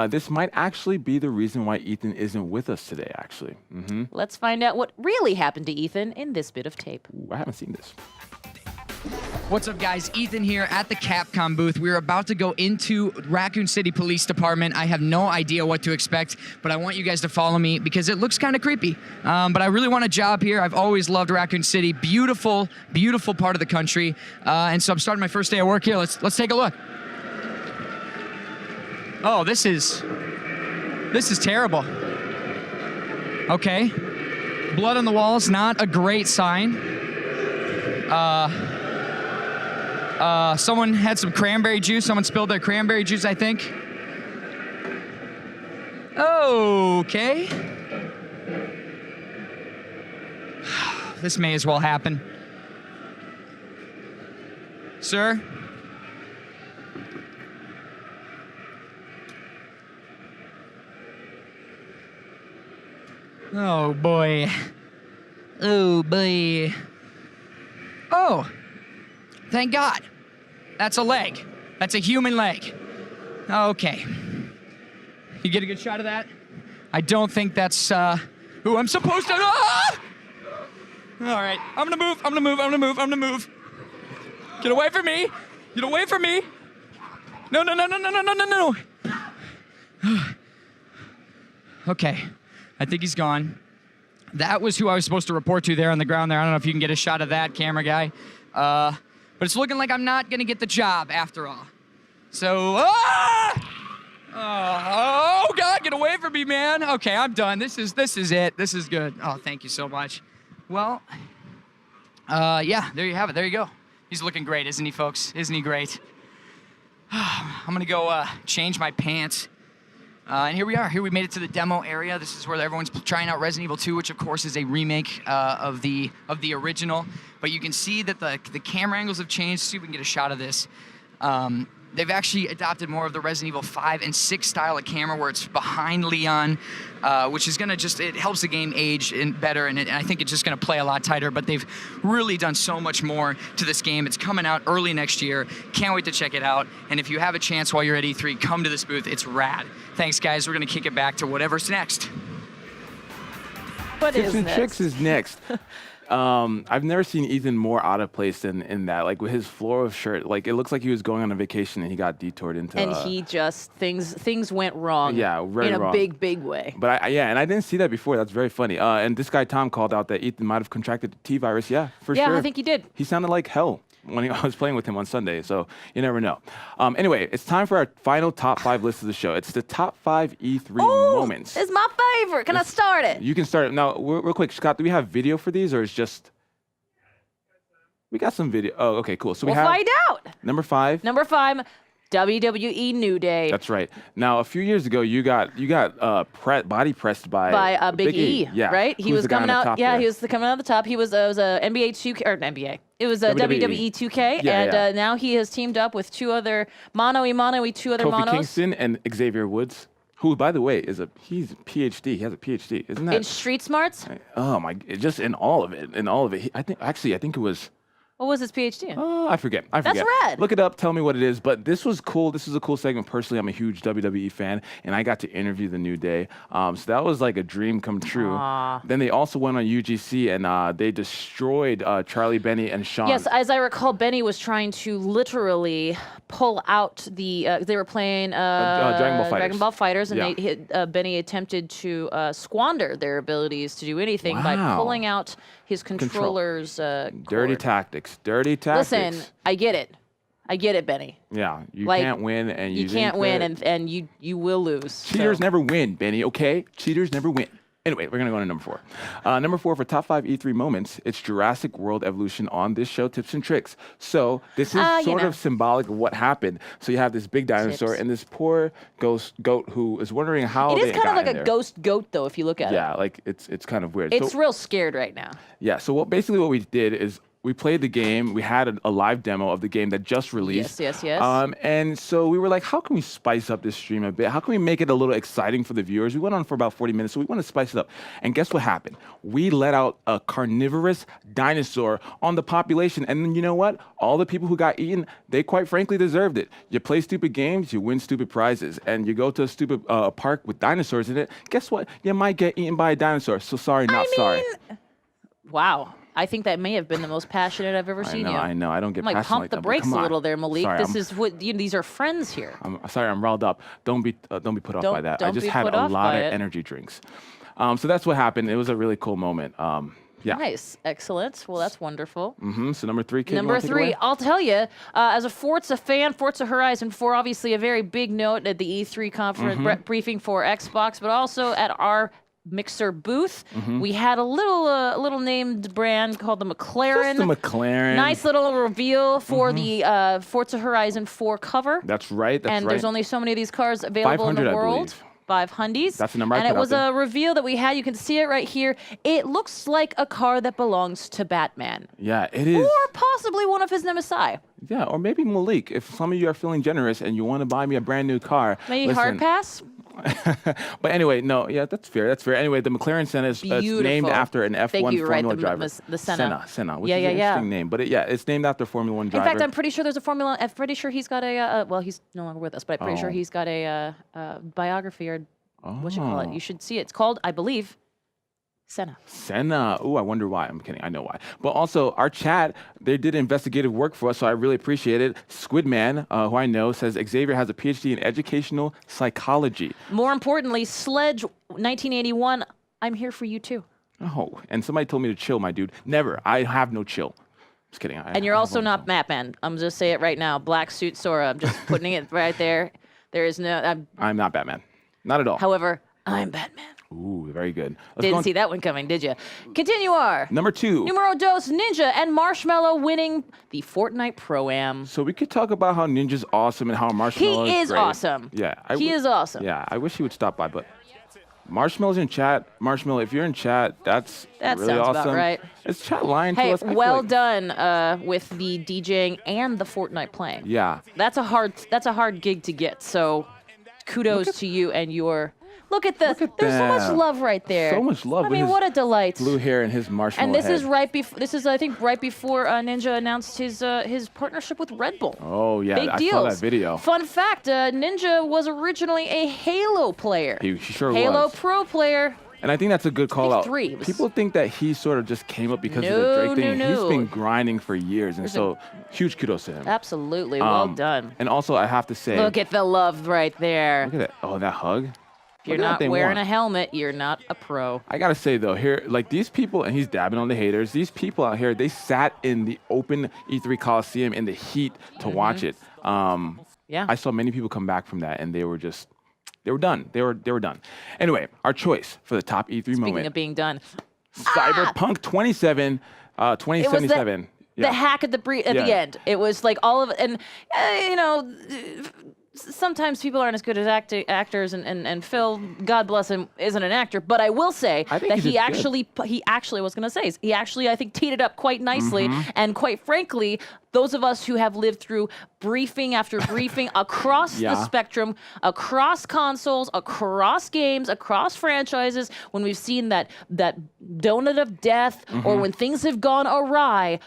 This might actually be the reason why Ethan isn't with us today, actually. Let's find out what really happened to Ethan in this bit of tape. Ooh, I haven't seen this. What's up, guys? Ethan here at the Capcom booth. We're about to go into Raccoon City Police Department. I have no idea what to expect, but I want you guys to follow me because it looks kind of creepy. But I really want a job here. I've always loved Raccoon City. Beautiful, beautiful part of the country. And so I'm starting my first day of work here. Let's take a look. Oh, this is terrible. Okay. Blood on the walls, not a great sign. Someone had some cranberry juice. Someone spilled their cranberry juice, I think. Okay. This may as well happen. Sir? Oh, boy. Oh, boy. Oh, thank God. That's a leg. That's a human leg. Okay. You get a good shot of that? I don't think that's, who I'm supposed to, ah! All right, I'm gonna move. Get away from me. Get away from me. No. Okay. I think he's gone. That was who I was supposed to report to there on the ground there. I don't know if you can get a shot of that, camera guy. But it's looking like I'm not gonna get the job after all. So, oh God, get away from me, man. Okay, I'm done. This is it. This is good. Oh, thank you so much. Well, yeah, there you have it. There you go. He's looking great, isn't he, folks? Isn't he great? I'm gonna go change my pants. And here we are. Here we made it to the demo area. This is where everyone's trying out Resident Evil 2, which of course is a remake of the original. But you can see that the camera angles have changed. See if we can get a shot of this. They've actually adopted more of the Resident Evil 5 and 6 style of camera where it's behind Leon, which is gonna it helps the game age better, and I think it's just gonna play a lot tighter, but they've really done so much more to this game. It's coming out early next year. Can't wait to check it out. And if you have a chance while you're at E3, come to this booth. It's rad. Thanks, guys. We're gonna kick it back to whatever's next. What Tips is and next? Tricks is next. I've never seen Ethan more out of place than in that. Like with his floral shirt, like it looks like he was going on a vacation and he got detoured into. And he just things went wrong. Yeah, very in wrong. a big way. But and I didn't see that before. That's very funny. And this guy Tom called out that Ethan might have contracted the T virus. Yeah, for sure. Yeah, I think he did. He sounded like hell when I was playing with him on Sunday, so you never know. Anyway, it's time for our final top 5 list of the show. It's the top 5 E3 moments. It's my favorite. Can I start it? You can start it. Now, real quick, Scott, do we have video for these, or is just... We got some video. Oh, okay, cool. So we'll find out. Number 5. Number 5, WWE New Day. That's right. Now, a few years ago, you got body pressed by Big E. Yeah, right. He was coming out. Yeah, he was coming out of the top. It was a NBA 2K or NBA. It was a WWE 2K, and now he has teamed up with two other two other Kofi monos. Kingston and Xavier Woods, who, by the way, he's a PhD. He has a PhD, isn't that? In street smarts. Oh my! Just in all of it. I think it was. What was his PhD in? I forget. That's rad. Look it up. Tell me what it is. But this was cool. This was a cool segment. Personally, I'm a huge WWE fan, and I got to interview the New Day. So that was like a dream come true. Then they also went on UGC, and they destroyed Charlie, Benny, and Sean. Yes, as I recall, Benny was trying to literally pull out the. They were playing Dragon Ball Fighters, and Benny attempted to squander their abilities to do anything by pulling out his controller's Dirty tactics. Dirty tactics. Listen, I get it, Benny. Yeah, you can't win, and you can't win, and you will lose. Cheaters never win, Benny. Okay, cheaters never win. Anyway, we're gonna go on to number 4. Number 4 for top 5 E3 moments. It's Jurassic World Evolution on this show, Tips and Tricks. So this is sort of symbolic of what happened. So you have this big dinosaur and this poor ghost goat who is wondering how it is kind of like a ghost goat, though, if you look at it. Yeah, like it's kind of weird. It's real scared right now. Yeah. So what we did is we played the game. We had a live demo of the game that just released. Yes. And so we were like, how can we spice up this stream a bit? How can we make it a little exciting for the viewers? We went on for about 40 minutes, so we want to spice it up. And guess what happened? We let out a carnivorous dinosaur on the population. And then you know what? All the people who got eaten, they quite frankly deserved it. You play stupid games, you win stupid prizes. And you go to a stupid park with dinosaurs in it. Guess what? You might get eaten by a dinosaur. So sorry, not sorry. Wow. I think that may have been the most passionate I've ever seen you. I know. I don't get passionate like pump the brakes a little there, Malik. Sorry, this is what these are friends here. I'm sorry, I'm riled up. Don't be put off by that. I just had a lot of energy drinks. So that's what happened. It was a really cool moment. Yeah. Nice. Excellent. Well, that's wonderful. So number 3, Kate, Number 3, I'll tell you, as a Forza fan, Forza Horizon 4, obviously a very big note at the E3 conference briefing for Xbox, but also at our Mixer booth. We had a little named brand called the Mclaren. Just the Mclaren. Nice little reveal for the Forza Horizon 4 cover. That's right. And there's only so many of these cars available in the world. 500s. That's the number I put And it was out a reveal that we had. You can see it right here. It looks like a car that belongs to Batman. Yeah, it is. Or possibly one of his nemesis. Yeah, or maybe Malik. If some of you are feeling generous and you want to buy me a brand new car. Maybe hard pass? But anyway, no, yeah, that's fair. Anyway, the Mclaren Senna is named after an F1 Formula driver. The Senna. Senna, which is an interesting name. But it's named after a Formula 1 driver. In fact, I'm pretty sure there's a Formula. I'm pretty sure he's got a. Well, he's no longer with us, but I'm pretty sure he's got a biography or what you call it. You should see it. It's called, I believe, Senna. Ooh, I wonder why. I'm kidding. I know why. But also, our chat, they did investigative work for us, so I really appreciate it. Squidman, who I know, says Xavier has a PhD in educational psychology. More importantly, Sledge 1981, I'm here for you too. Oh, and somebody told me to chill, my dude. Never. I have no chill. Just kidding. And you're also not Batman. I'm just say it right now. Black suit Sora. I'm just putting it right there. There is no... I'm not Batman. Not at all. However, I'm Batman. Ooh, very good. Didn't see that one coming, did you? Continue our. Number 2. Numero dos, Ninja and Marshmallow winning the Fortnite Pro-Am. So we could talk about how Ninja's awesome and how Marshmallow is great. Awesome. Yeah. He is awesome. Yeah, I wish he would stop by, but Marshmallow's in chat. Marshmallow, if you're in chat, that's really sounds awesome. About right. Is chat lying to us? Hey, well done with the DJing and the Fortnite playing. Yeah. That's a hard gig to get, so kudos to you and your... Look at there's so much love right there. So much love. I mean, what a delight. Blue hair and his marshmallow And this head. is I think right before Ninja announced his partnership with Red Bull. Oh yeah, Big deals. I saw that video. Fun fact: Ninja was originally a Halo player. He sure Halo was. Pro player. And I think that's a good call out. P3 People think that he sort of just came up because of the Drake thing. No. He's been grinding for years, and so huge kudos to him. Absolutely, well done. And also, I have to say, look at the love right there. Look at that! Oh, that hug. If you're not wearing a helmet, you're not a pro. I gotta say though, here, like these people, and he's dabbing on the haters. These people out here, they sat in the open E3 Coliseum in the heat to watch it. Yeah. I saw many people come back from that, and they were done. They were done. Anyway, our choice for the top E3 moment. Speaking of being done, Cyberpunk 2077. The hack at the end. It was like all of it, and sometimes people aren't as good as actors, and Phil, God bless him, isn't an actor. But I will say that he actually was going to say, he actually, I think, teed it up quite nicely. And quite frankly, those of us who have lived through briefing after briefing across the spectrum, across consoles, across games, across franchises, when we've seen that donut of death or when things have gone awry,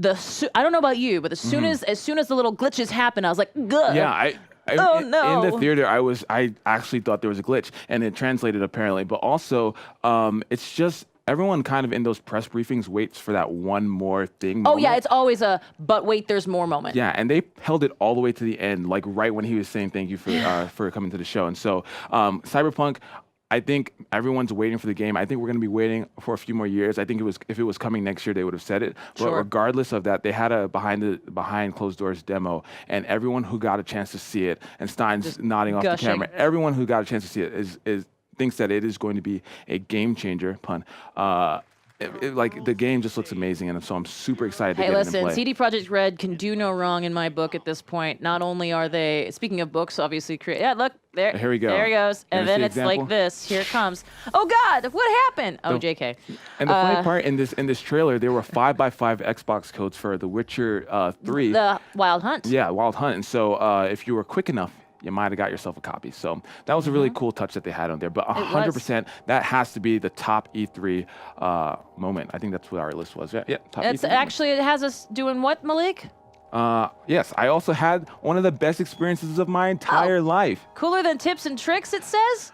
I don't know about you, but as soon as the little glitches happened, I was like, "Good." Yeah, Oh no! In the theater, I actually thought there was a glitch, and it translated apparently. But also, it's just everyone kind of in those press briefings waits for that one more thing. Oh yeah, it's always but wait, there's more moment. Yeah, and they held it all the way to the end, like right when he was saying thank you for coming to the show. And so, Cyberpunk, I think everyone's waiting for the game. I think we're going to be waiting for a few more years. I think if it was coming next year, they would have said it. But regardless of that, they had a behind closed doors demo, and everyone who got a chance to see it, and Stein's just nodding off the camera, everyone who got a chance to see it is thinks that it is going to be a game changer. Pun. Like the game just looks amazing, and so I'm super excited to get it in play. CD Projekt Red can do no wrong in my book at this point. Not only are they, speaking of books, obviously look there. Here we go. There he goes, and then it's like this. Here it comes. Oh God, what happened? Oh, JK. And the funny part in this trailer, there were 5x5 Xbox codes for The Witcher 3. The Wild Hunt. Yeah, Wild Hunt. And so if you were quick enough, you might have got yourself a copy. So that was a really cool touch that they had on there. But 100%, that has to be the top E3 moment. I think that's what our list was. Yeah, top it's E3 actually, it has us doing what, Malik? Yes, I also had one of the best experiences of my entire life. Cooler than tips and tricks, it says?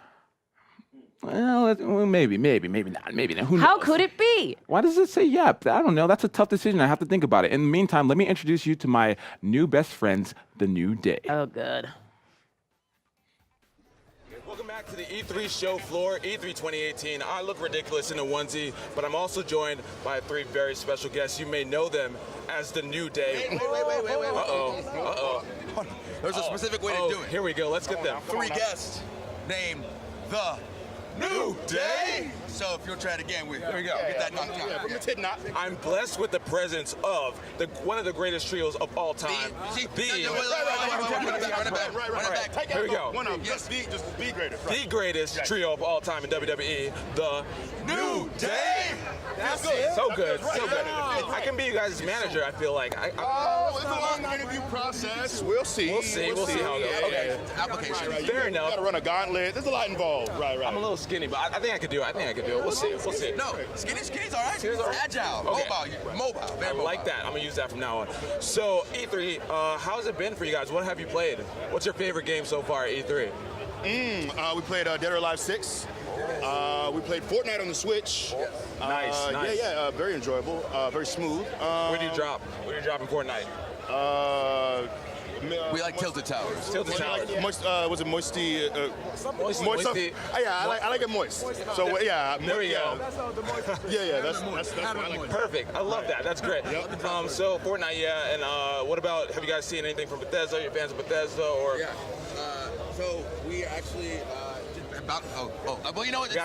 Well, maybe not. Who knows? How could it be? Why does it say yep? I don't know. That's a tough decision. I have to think about it. In the meantime, let me introduce you to my new best friends, The New Day. Oh, good. Welcome back to the E3 show floor, E3 2018. I look ridiculous in a onesie, but I'm also joined by 3 very special guests. You may know them as The New Day. Wait. Uh-oh. There's a specific way to do it. Here we go. Let's get them. 3 guests named The New Day. So if you'll try it again, there we go. Get that knocked out. From the tip knot. I'm blessed with the presence of one of the greatest trios of all time. Run it back. Here we go. One of them. Just the greatest. The greatest trio of all time in WWE, The New Day. That's it. So good. I can be you guys' manager, I feel like. It's a long interview process. We'll see. We'll see how it goes. Okay. Application. Fair enough. You gotta run a gauntlet. There's a lot involved. Right. I'm a little skinny, but I think I could do it. We'll see. No, skinny's all right. Skinny's all right. Agile, Okay. mobile, very mobile. like that. I'm gonna use that from now on. So E3, how's it been for you guys? What have you played? What's your favorite game so far at E3? We played Dead or Alive 6. We played Fortnight on the Switch. Nice. Yeah, very enjoyable, very smooth. Where do you drop? Where do you drop in Fortnite? We like Tilted Towers. Tilted Towers. Was it Moisty? Moisty. Yeah, I like it moist. So yeah, There we go. Yeah, that's what I like. Perfect. I love that. That's great. So Fortnite, yeah. And what about? Have you guys seen anything from Bethesda? Are you fans of Bethesda or? Yeah. So we actually well, you know what? It's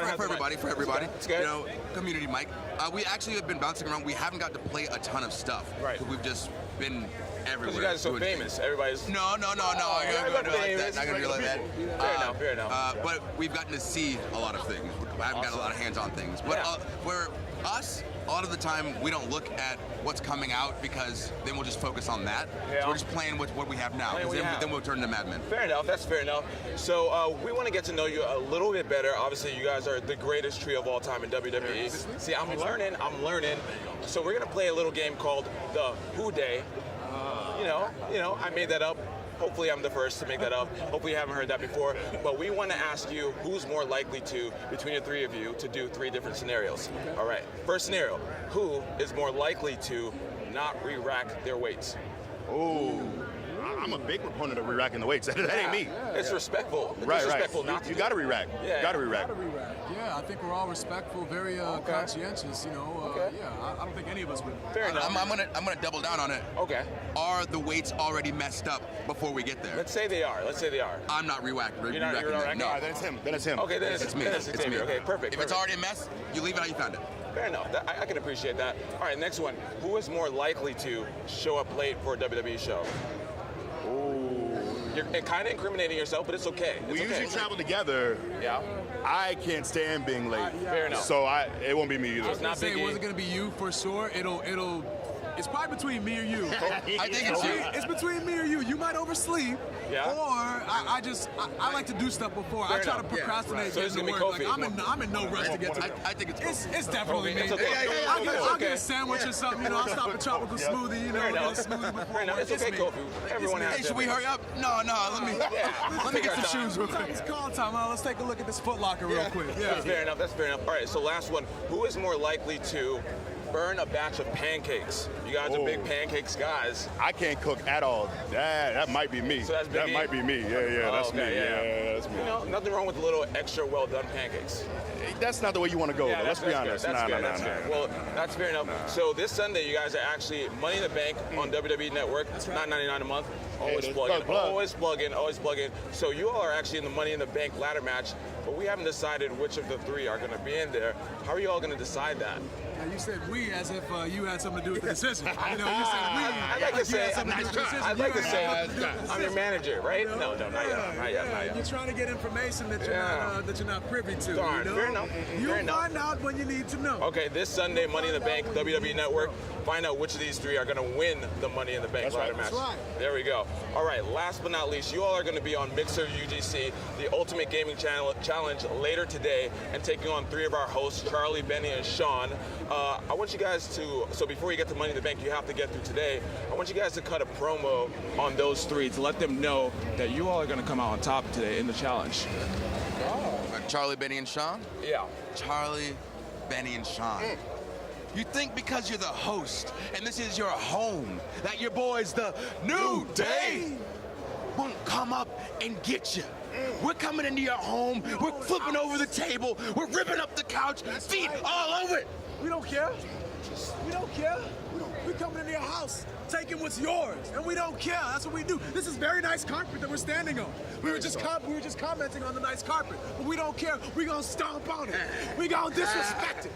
for everybody. It's good. You know, community mic. We actually have been bouncing around. We haven't got to play a ton of stuff. Right. We've just been everywhere. You guys are so doing famous. things. Everybody's. No. Not gonna do it like that. Not gonna do it like that. Fair enough. But we've gotten to see a lot of things. I haven't got a lot of hands-on things. But where us, a lot of the time, we don't look at what's coming out because then we'll just focus on that. Yeah. So we're just playing with what we have now. Then we'll turn into madmen. Fair enough. That's fair enough. So we want to get to know you a little bit better. Obviously, you guys are the greatest trio of all time in WWE. See, I'm learning. So we're gonna play a little game called the Who Day. You know, I made that up. Hopefully I'm the first to make that up. Hopefully you haven't heard that before. But we want to ask you who's more likely to, between the 3 of you, to do 3 different scenarios. All right. First scenario, who is more likely to not re-rack their weights? Oh, I'm a big proponent of re-racking the weights. That ain't me. It's respectful. It's Right. respectful not to You do gotta it. re-rack. Yeah. Gotta re-rack. Yeah, I think we're all respectful, very conscientious. You know, I don't think any of us would. Fair enough. I'm gonna double down on it. Okay. Are the weights already messed up before we get there? Let's say they are. I'm not re-racking. You're not re-racking? No. All right, then it's him. Okay, then It's me. Then it's Xavier. Okay, perfect. If it's already a mess, you leave it how you found it. Fair enough. I can appreciate that. All right, next one. Who is more likely to show up late for a WWE show? You're kind of incriminating yourself, but it's okay. We usually travel together. Yeah. I can't stand being late. Fair enough. So it won't be me either. It's not Say Big it E. wasn't gonna be you for sure. It'll It's probably between me or you. I think it's you. It's between me or you. You might oversleep, or I like to do stuff before. I try to procrastinate. So it's gonna be work. Kofi. Like, I'm in no rush to get to it. I think it's It's definitely me. It's okay. I'll get a sandwich or something. You know, I'll stop a tropical smoothie. You know, get a smoothie before work. It's okay, Kofi. Everyone has. Hey, should we hurry up? No. Let me get some shoes real quick. It's call time. Let's take a look at this Foot Locker real quick. Yeah. That's fair enough. That's fair enough. All right. So last one. Who is more likely to burn a batch of pancakes? You guys are big pancakes guys. I can't cook at all. That might be me. So that's that Biggie? might be me. Yeah, that's me. Okay, Yeah, that's me. You know, nothing wrong with a little extra well done pancakes. That's not the way you want to go, though. Let's be honest. That's fair. Well, that's fair enough. So this Sunday, you guys are actually Money in the Bank on WWE Network. That's right. $9.99 a month. Always plug in. So you all are actually in the Money in the Bank ladder match, but we haven't decided which of the three are going to be in there. How are you all going to decide that? Now you said we as if you had something to do with the decision. You know, you said we. I'd like to say, I'm your manager, right? No, not yet. You're trying to get information that you're not privy to. Darn, you know? fair enough. You'll find out when you need to know. Okay, this Sunday, Money in the Bank, WWE Network. Find out which of these three are going to win the Money in the Bank ladder match. That's right. There we go. All right, last but not least, you all are going to be on Mixer UGC, the Ultimate Gaming Challenge later today, and taking on three of our hosts, Charlie, Benny, and Sean. I want you guys to, so before you get to Money in the Bank, you have to get through today. I want you guys to cut a promo on those three to let them know that you all are going to come out on top today in the challenge. Charlie, Benny, and Sean? Yeah. Charlie, Benny, and Sean. You think because you're the host and this is your home that your boys, the New Day, won't come up and get you? We're coming into your home, we're flipping over the table, we're ripping up the couch, feet all over it. We don't care. We don't care. We're coming into your house, taking what's yours, and we don't care. That's what we do. This is very nice carpet that we're standing on. We were just commenting on the nice carpet, but we don't care. We're gonna stomp on it. We gonna disrespect it.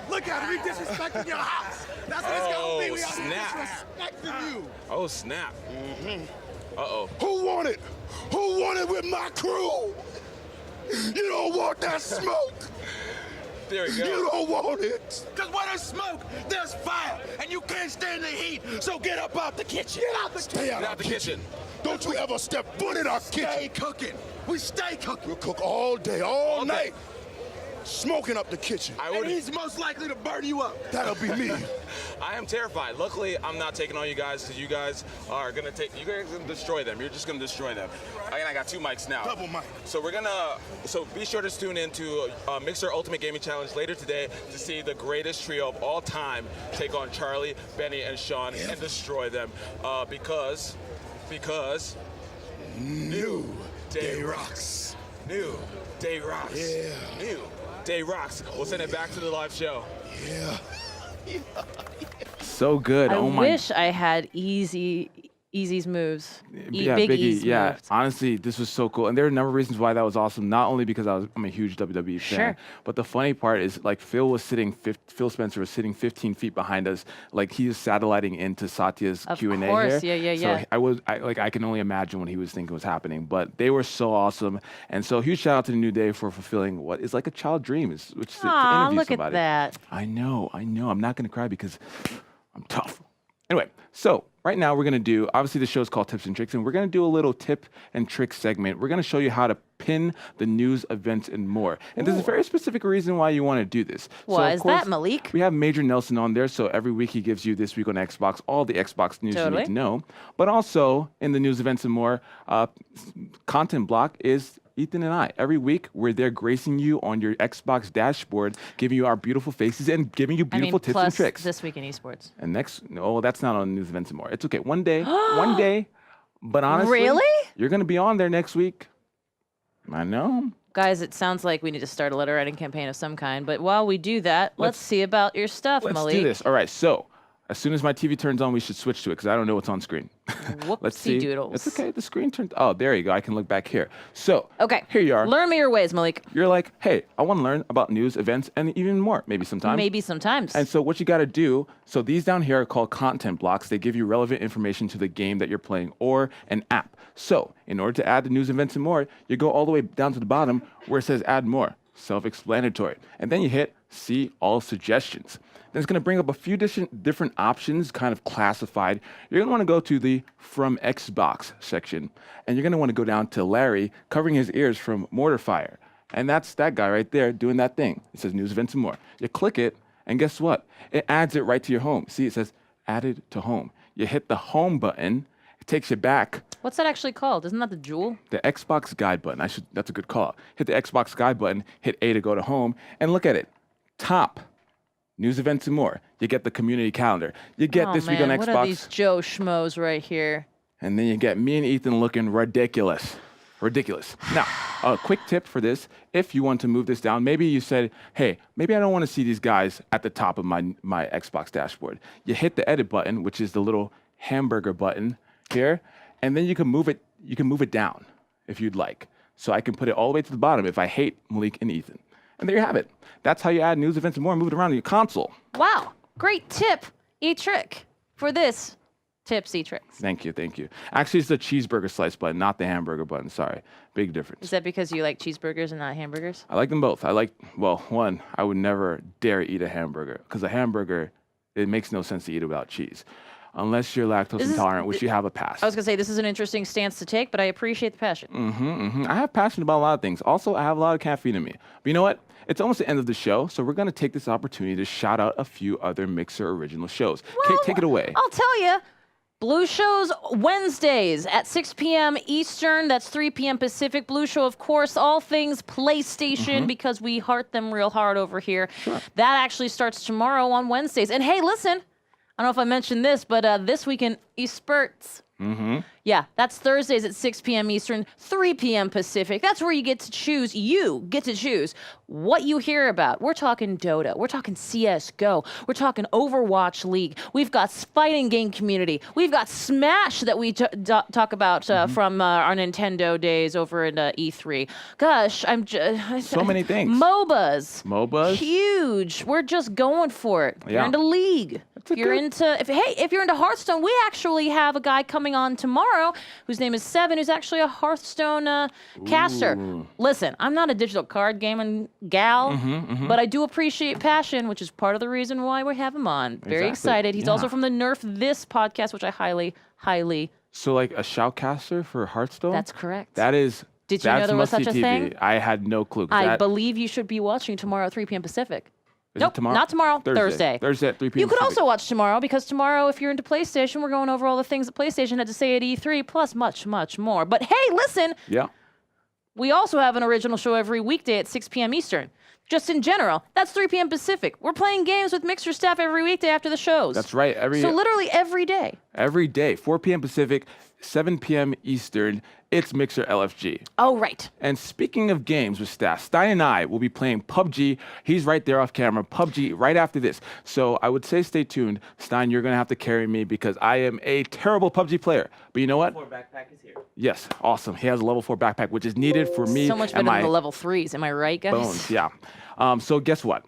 Look at it. We disrespecting your house. That's what it's gonna be. We are disrespecting you. Oh snap. Uh-oh. Who want it? Who want it with my crew? You don't want that smoke. There we go. You don't want it. Because where there's smoke, there's fire, and you can't stand the heat, so get up out the kitchen. Get out the kitchen. Get out the kitchen. Don't you ever step foot in our kitchen. Stay cooking. We stay cooking. We'll cook all day, all night. Smoking up the kitchen. And he's most likely to burn you up. That'll be me. I am terrified. Luckily, I'm not taking on you guys because you guys are gonna destroy them. You're just gonna destroy them. And I got two mics now. Double mic. So so be sure to tune into Mixer Ultimate Gaming Challenge later today to see the greatest trio of all time take on Charlie, Benny, and Sean and destroy them. Because New Day rocks. New Day rocks. Yeah. New Day rocks. We'll send it back to the live show. Yeah. So good. I Oh my. wish I had Easy's moves. Yeah, Big Biggie. E's Yeah, moves. honestly, this was so cool, and there are a number of reasons why that was awesome. Not only because I'm a huge WWE fan, Sure. but the funny part is like Phil Spencer was sitting 15 feet behind us, like he was satelliting into Satya's Of Q&A course, here. yeah. So I can only imagine what he was thinking was happening. But they were so awesome, and so huge shout out to the New Day for fulfilling what is like a child dream, which is to interview Look somebody. at that. I know. I'm not going to cry because I'm tough. Anyway, so right now we're going to do, obviously the show's called Tips and Tricks, and we're going to do a little tip and trick segment. We're going to show you how to pin the news, events, and more. And there's a very specific reason why you want to do this. What is that, course, Malik? We have Major Nelson on there, so every week he gives you This Week on Xbox, all the Xbox news you need to know. But also in the news, events, and more, content block is Ethan and I. Every week, we're there gracing you on your Xbox dashboard, giving you our beautiful faces and giving you beautiful tips plus and tricks. This Week in Esports. And that's not on news, events, and more. It's okay. One day. But honestly, Really? you're going to be on there next week. I know. Guys, it sounds like we need to start a letter writing campaign of some kind. But while we do that, let's see about your stuff, Let's Malik. do this. All right. So as soon as my TV turns on, we should switch to it because I don't know what's on screen. Let's see. Doodles. It's okay. The screen turned. Oh, there you go. I can look back here. So Okay. here you are. Learn me your ways, Malik. You're like, hey, I want to learn about news, events, and even more. Maybe sometimes. Maybe sometimes. And so what you got to do, so these down here are called content blocks. They give you relevant information to the game that you're playing or an app. So in order to add the news, events, and more, you go all the way down to the bottom where it says add more. Self-explanatory. And then you hit See all suggestions. Then it's going to bring up a few different options, kind of classified. You're going to want to go to the From Xbox section, and you're going to want to go down to Larry covering his ears from Mortar Fire. And that's that guy right there doing that thing. It says news, events, and more. You click it, and guess what? It adds it right to your home. See, it says added to home. You hit the home button. It takes you back. What's that actually called? Isn't that the jewel? The Xbox guide button. That's a good call. Hit the Xbox guide button, hit A to go to home, and look at it. Top. News, events, and more. You get the community calendar. You get this week on Xbox. What are these Joe Schmoes right here? And then you get me and Ethan looking ridiculous. Now, a quick tip for this. If you want to move this down, maybe you said, hey, maybe I don't want to see these guys at the top of my Xbox dashboard. You hit the edit button, which is the little hamburger button here, and then you can move it down if you'd like. So I can put it all the way to the bottom if I hate Malik and Ethan. And there you have it. That's how you add news, events, and more and move it around on your console. Wow. Great tip, E-Trick, for this. Tips, E-Tricks. Thank you. Actually, it's the cheeseburger slice button, not the hamburger button. Sorry. Big difference. Is that because you like cheeseburgers and not hamburgers? I like them both. One, I would never dare eat a hamburger because a hamburger, it makes no sense to eat without cheese. Unless you're lactose intolerant, which you have a pass. I was going to say, this is an interesting stance to take, but I appreciate the passion. I have passion about a lot of things. Also, I have a lot of caffeine in me. But you know what? It's almost the end of the show, so we're going to take this opportunity to shout out a few other Mixer original shows. Well, Take it away. I'll tell you. Blue Show's Wednesdays at 6 p.m. Eastern. That's 3 p.m. Pacific. Blue Show, of course, all things PlayStation because we heart them real hard over here. Sure. That actually starts tomorrow on Wednesdays. And hey, listen. I don't know if I mentioned this, but this weekend, eSports. Yeah, that's Thursdays at 6 p.m. Eastern, 3 p.m. Pacific. That's where you get to choose. You get to choose what you hear about. We're talking Dota. We're talking CSGO. We're talking Overwatch League. We've got fighting game community. We've got Smash that we talk about from our Nintendo days over at E3. Gosh, so many things. MOBAs. Huge. We're just going for it. Yeah. You're into League. If you're into Hearthstone, we actually have a guy coming on tomorrow whose name is Seven, who's actually a Hearthstone caster. Listen, I'm not a digital card gaming gal, but I do appreciate passion, which is part of the reason why we have him on. Very excited. He's also from the Nerf This podcast, which I highly. So like a shoutcaster for Hearthstone? That's correct. That is. Did you know there was such a thing? I had no clue. I believe you should be watching tomorrow at 3 p.m. Pacific. Nope, tomorrow? Not tomorrow. Thursday. Thursday at 3 p.m. You could also watch tomorrow because tomorrow, if you're into PlayStation, we're going over all the things that PlayStation had to say at E3, plus much, much more. But hey, listen. Yeah. We also have an original show every weekday at 6 p.m. Eastern. Just in general, that's 3 p.m. Pacific. We're playing games with Mixer staff every weekday after the shows. That's right. So literally every day. Every day, 4 p.m. Pacific, 7 p.m. Eastern. It's Mixer LFG. Oh, right. And speaking of games with staff, Stein and I will be playing PUBG. He's right there off camera. PUBG right after this. So I would say stay tuned. Stein, you're going to have to carry me because I am a terrible PUBG player. But you know what? Level 4 backpack is here. Yes, awesome. He has a level 4 backpack, which is needed for me. So much better than the level 3s. Am I right, guys? Bones, yeah. So guess what?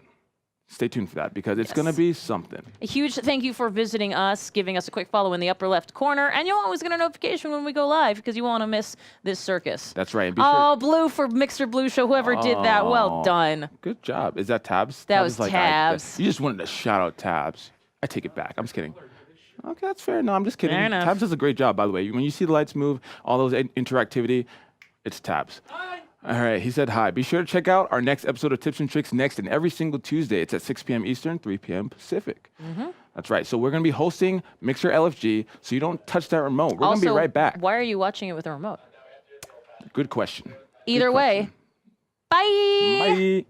Stay tuned for that because it's going to be something. A huge thank you for visiting us, giving us a quick follow in the upper left corner, and you'll always get a notification when we go live because you won't want to miss this circus. That's right. Blue for Mixer Blue Show. Whoever did that, well done. Good job. Is that Tabs? That was Tabs. You just wanted to shout out Tabs. I take it back. I'm just kidding. Okay, that's fair. No, I'm just kidding. Fair enough. Tabs does a great job, by the way. When you see the lights move, all those interactivity, it's Tabs. Hi. All right, he said hi. Be sure to check out our next episode of Tips and Tricks next and every single Tuesday. It's at 6 p.m. Eastern, 3 p.m. Pacific. That's right. So we're going to be hosting Mixer LFG, so you don't touch that remote. We're going to be right back. Why are you watching it with a remote? Good question. Either way, bye. Bye.